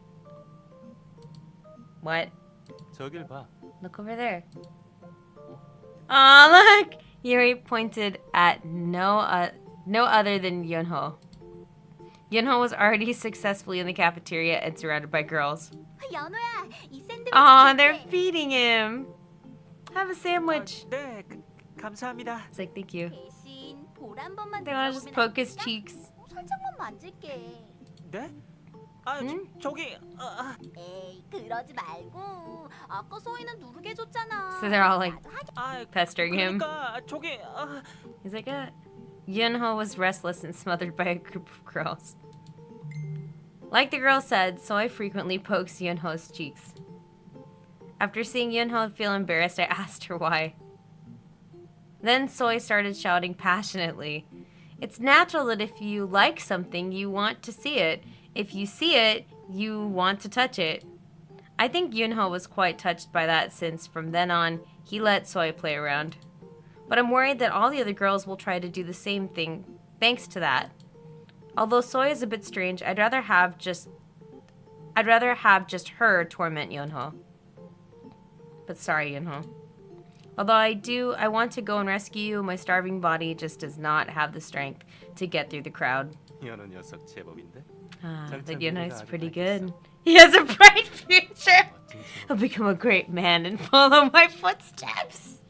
What? 저길 봐. Look over there. Aw, look! Yuri pointed at no other than Yunho. Yunho was already successfully in the cafeteria and surrounded by girls. 연호야, 이 샌드위치 Aw, they're 줄게. feeding him. Have a sandwich. 네, 감사합니다. It's like, thank you. 대신 볼 한 번만 They want to just 눌러보면 poke 안 his 되겠어? cheeks. 살짝만 만질게. 네? 아, 응? 저기 에이, 그러지 말고. 아까 소희는 누르게 해줬잖아. So they're all like 나도 하기. 아, pestering him. 그러니까 저기 He's like, Yunho was restless and smothered by a group of girls. Like the girl said, Soi frequently pokes Yunho's cheeks. After seeing Yunho feel embarrassed, I asked her why. Then Soi started shouting passionately. It's natural that if you like something, you want to see it. If you see it, you want to touch it. I think Yunho was quite touched by that since from then on, he let Soi play around. But I'm worried that all the other girls will try to do the same thing thanks to that. Although Soi is a bit strange, I'd rather have just her torment Yunho. But sorry, Yunho. Although I want to go and rescue you, my starving body just does not have the strength to get through the crowd. 연호 녀석 제법인데. But Yunho's pretty good. He has a bright future. He'll become a great man and follow my footsteps.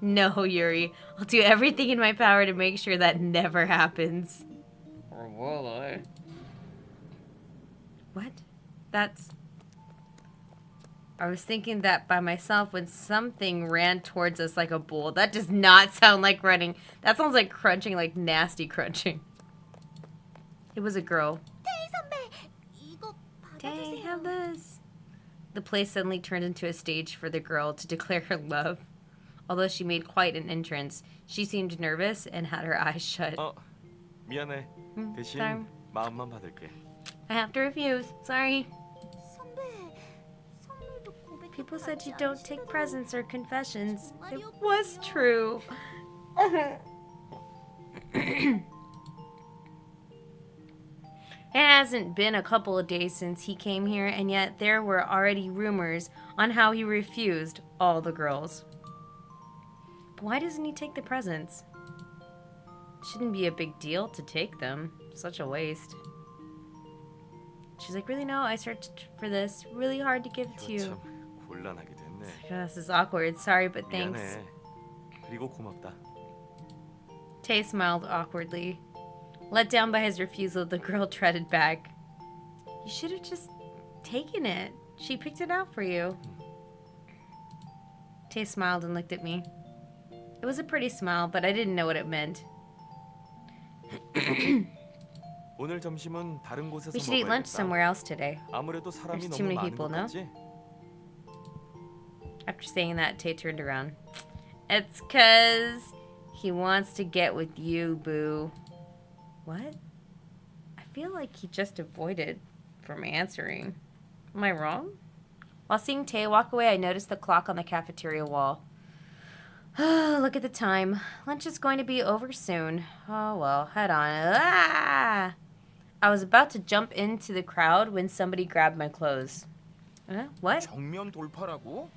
No, Yuri. I'll do everything in my power to make sure that never happens. Or will I? What? I was thinking that by myself when something ran towards us like a bull. That does not sound like running. That sounds like crunching, like nasty crunching. It was a girl. 테이 선배, 이거 Dang, 받아주세요. have this. The place suddenly turned into a stage for the girl to declare her love. Although she made quite an entrance, she seemed nervous and had her eyes shut. 미안해. 대신 sorry. 마음만 받을게. I have to refuse. Sorry. 선배, 선물도 고백. People said you don't take presents or confessions. It was true. It hasn't been a couple of days since he came here, and yet there were already rumors on how he refused all the girls. But why doesn't he take the presents? Shouldn't be a big deal to take them. Such a waste. She's like, really? No, I searched for this really hard to give it to 이거 you. 참 곤란하게 됐네. This is awkward. Sorry, but thanks. 미안해. 그리고 고맙다. Tay smiled awkwardly. Let down by his refusal, the girl treaded back. You should have just taken it. She picked it out for you. Tay smiled and looked at me. It was a pretty smile, but I didn't know what it meant. 오늘 점심은 다른 곳에서 We should eat lunch 먹어야겠다. somewhere else today. 아무래도 사람이 There's 너무 too many 많은 people, 것 no? 같지? After saying that, Tay turned around. It's 'cause he wants to get with you, boo. What? I feel like he just avoided from answering. Am I wrong? While seeing Tay walk away, I noticed the clock on the cafeteria wall. Oh, look at the time. Lunch is going to be over soon. Oh, well, head on. Ah! I was about to jump into the crowd when somebody grabbed my clothes. What? 정면 돌파라고?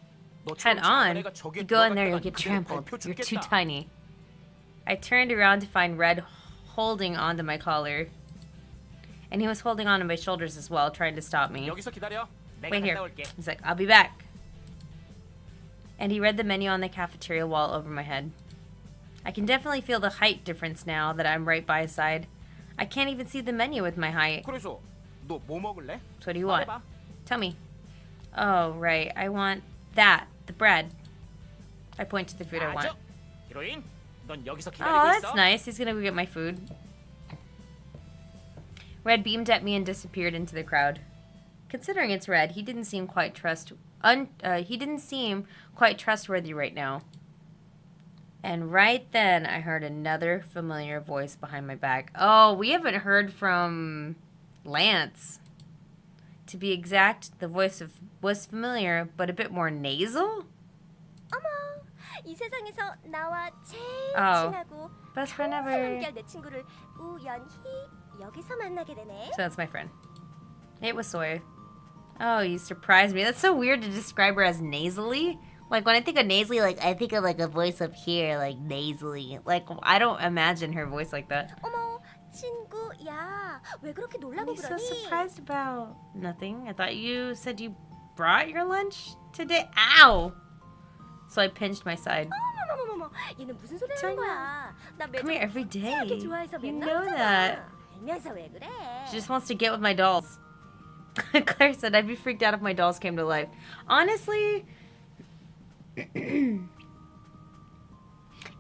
Head 너처럼 on. 작은 애가 저기에 You go in there, you'll 들어갔다간 get 그대로 trampled. 밟혀 You're too 죽겠다. tiny. I turned around to find Red holding onto my collar. And he was holding onto my shoulders as well, trying to stop me. 여기서 기다려. 내가 Wait here. 갔다 올게. He's like, I'll be back. And he read the menu on the cafeteria wall over my head. I can definitely feel the height difference now that I'm right by his side. I can't even see the menu with my height. 그래서 너 뭐 먹을래? So what do you want? 말해봐. Tell me. Oh, right. I want that. The bread. I point to the food I want. 맞아. 히로인, 넌 여기서 Oh, 기다리고 that's 있어. nice. He's gonna go get my food. Red beamed at me and disappeared into the crowd. Considering it's Red, he didn't seem quite trustworthy right now. And right then, I heard another familiar voice behind my back. Oh, we haven't heard from Lance. To be exact, the voice was familiar, but a bit more nasal. 이 세상에서 나와 제일 Oh. 친하고 Best friend 평생 ever. 함께할 내 친구를 우연히 여기서 만나게 되네. So that's my friend. It was Soy. Oh, you surprised me. That's so weird to describe her as nasally. Like, when I think of nasally, like, I think of, like, a voice up here, like, nasally. Like, I don't imagine her voice like that. 어머, 친구야. 왜 그렇게 What 놀라고 are you so 그러니? surprised about? Nothing. I thought you said you brought your lunch today. Ow! So I pinched my side. 어머머머머, 얘는 무슨 소리 하는 거야? 나 Come here 매점 every day. 찌하게 좋아해서 You 맨날 know that. 오잖아. 알면서 왜 그래? She just wants to get with my dolls. Claire said I'd be freaked out if my dolls came to life. Honestly,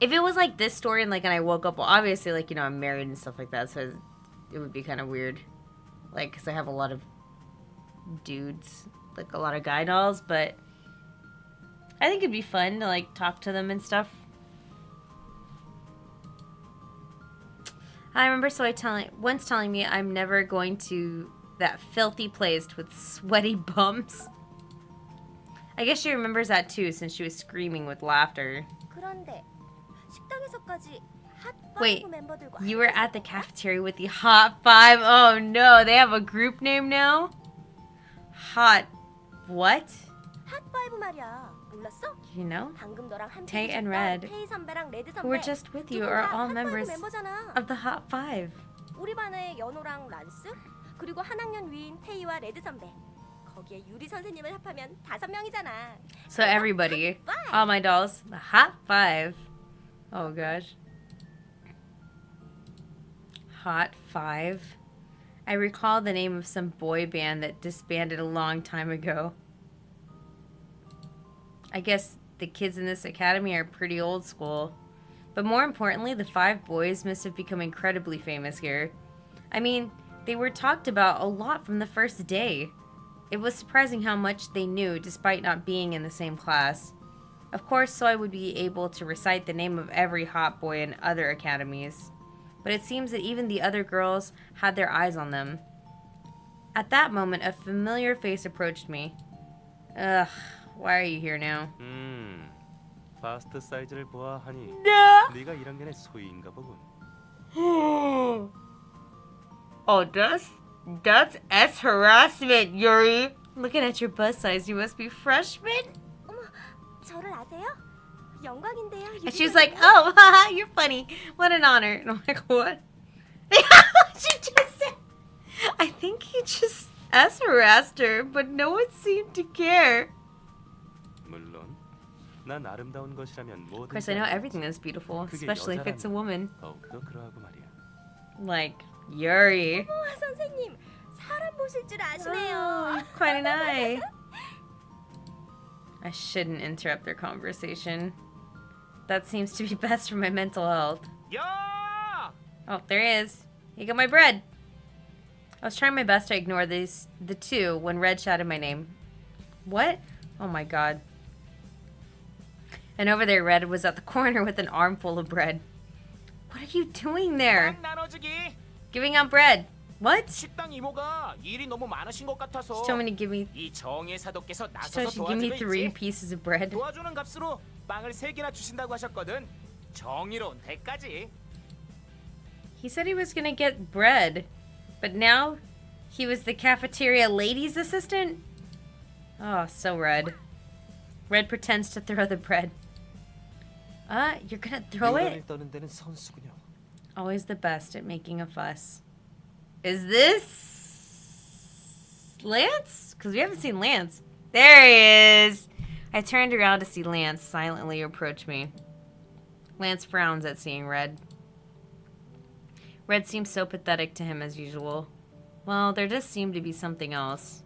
if it was like this story and I woke up, well, obviously, like, you know, I'm married and stuff like that, so it would be kind of weird. Like, because I have a lot of dudes, like a lot of guy dolls, but I think it'd be fun to, like, talk to them and stuff. I remember once telling me I'm never going to that filthy place with sweaty bumps. I guess she remembers that too, since she was screaming with laughter. 그런데 식당에서까지 Wait, 핫5 멤버들과 you were at the cafeteria with the Hot Five? Oh no, they have a group name now? Hot what? 핫5 말이야. 몰랐어? You know? 방금 너랑 함께 Tay and 계셨던 Red, 테이 선배랑 레드 선배 who were just with you, 두분 are 다 all 핫5 members 멤버잖아. of the Hot Five. 우리 반에 연호랑 란스 그리고 한 학년 위인 테이와 레드 선배 거기에 유리 선생님을 합하면 5명이잖아. So everybody, all my dolls, the Hot Five. Oh gosh. Hot Five. I recall the name of some boy band that disbanded a long time ago. I guess the kids in this academy are pretty old school. But more importantly, the 5 boys must have become incredibly famous here. I mean, they were talked about a lot from the first day. It was surprising how much they knew despite not being in the same class. Of course, so I would be able to recite the name of every hot boy in other academies. But it seems that even the other girls had their eyes on them. At that moment, a familiar face approached me. Ugh, why are you here now? 파스트 사이즈를 보아하니 No! 네가 1학년의 소희인가 보군. Oh, that's S harassment, Yuri. Looking at your bust size, you must be freshman? 어머, 저를 아세요? 영광인데요. And she was like, oh, haha, you're funny. What an honor. And I'm like, what? She just said, I think he just S harassed her, but no one seemed to care. 물론 난 아름다운 것이라면 Of course, I know everything is beautiful, especially if it's a woman. 더욱더 그러하고 말이야. Like, Yuri. 어머, 선생님, 사람 보실 줄 아시네요. Oh, quite an eye. I shouldn't interrupt their conversation. That seems to be best for my mental health. 야! Oh, there he is. You got my bread. I was trying my best to ignore the two when Red shouted my name. What? Oh my god. And over there, Red was at the corner with an armful of bread. What are you doing there? 빵 나눠주기. Giving out bread. What? 식당 이모가 일이 너무 많으신 것 같아서 She told me to give me. 이 정예 사도께서 She 나서서 told she give me 3 도와주고 pieces of bread. 도와주는 값으로 빵을 3개나 주신다고 하셨거든. 정의로운 대가지. He said he was gonna get bread, but now he was the cafeteria ladies assistant? Oh, so Red. Red pretends to throw the bread. You're gonna throw it? 유난히 떠는 데는 선수군요. Always the best at making a fuss. Is this Lance? Because we haven't seen Lance. There he is! I turned around to see Lance silently approach me. Lance frowns at seeing Red. Red seems so pathetic to him as usual. Well, there does seem to be something else.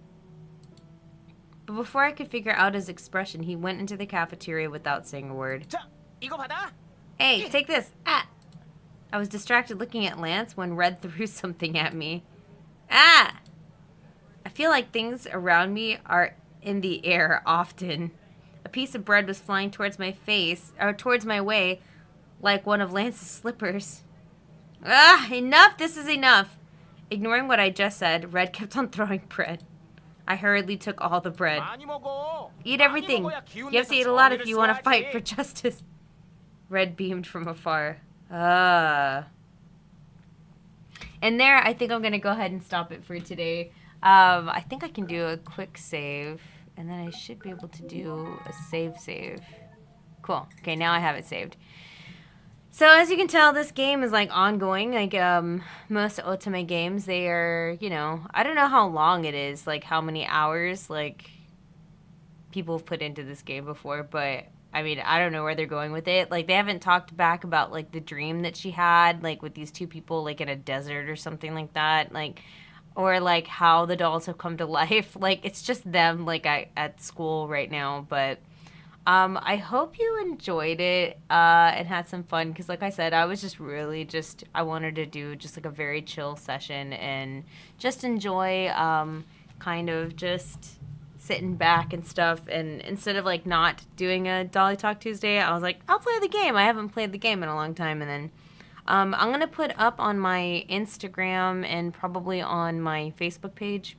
But before I could figure out his expression, he went into the cafeteria without saying a word. 자, 이거 받아. Hey, take this! Ah! I was distracted looking at Lance when Red threw something at me. Ah! I feel like things around me are in the air often. A piece of bread was flying towards my face, or towards my way, like one of Lance's slippers. Ah! Enough! This is enough! Ignoring what I just said, Red kept on throwing bread. I hurriedly took all the bread. 많이 먹어. Eat 많이 everything. 먹어야 기운 You have to 내서 eat a lot if 정의를 you want to 써야지. fight for justice. Red beamed from afar. And there, I think I'm going to go ahead and stop it for today. I think I can do a quick save. And then I should be able to do a save. Cool. Okay, now I have it saved. So as you can tell, this game is like ongoing. Like most Otome games, they are, you know, I don't know how long it is, like how many hours like people have put into this game before, but I mean, I don't know where they're going with it. Like they haven't talked back about like the dream that she had, like with these two people like in a desert or something like that, like or like how the dolls have come to life. Like it's just them like at school right now, but I hope you enjoyed it and had some fun because like I said, I was just really I wanted to do just like a very chill session and just enjoy kind of just sitting back and stuff. And instead of like not doing a Dolly Talk Tuesday, I was like, I'll play the game. I haven't played the game in a long time. And then I'm going to put up on my Instagram and probably on my Facebook page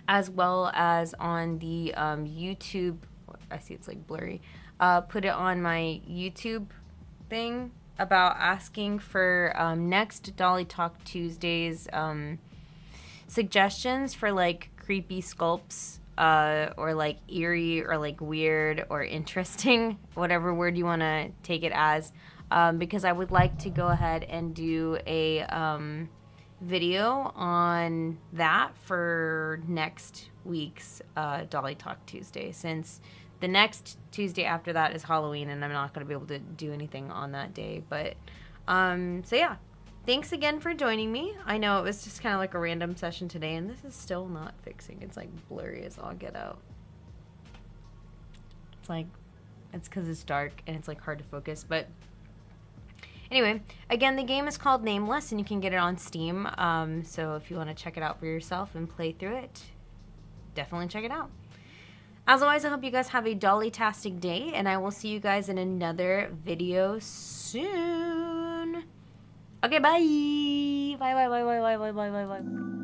as well as on the YouTube. I see it's like blurry. Put it on my YouTube thing about asking for next Dolly Talk Tuesdays suggestions for like creepy sculpts or like eerie or like weird or interesting, whatever word you want to take it as, because I would like to go ahead and do a video on that for next week's Dolly Talk Tuesday, since the next Tuesday after that is Halloween and I'm not going to be able to do anything on that day. But so yeah, thanks again for joining me. I know it was just kind of like a random session today, and this is still not fixing. It's like blurry as all get out. It's like, it's because it's dark and it's like hard to focus. But anyway, again, the game is called Nameless and you can get it on Steam. So if you want to check it out for yourself and play through it, definitely check it out. As always, I hope you guys have a dolly-tastic day, and I will see you guys in another video soon. Okay, bye. Bye.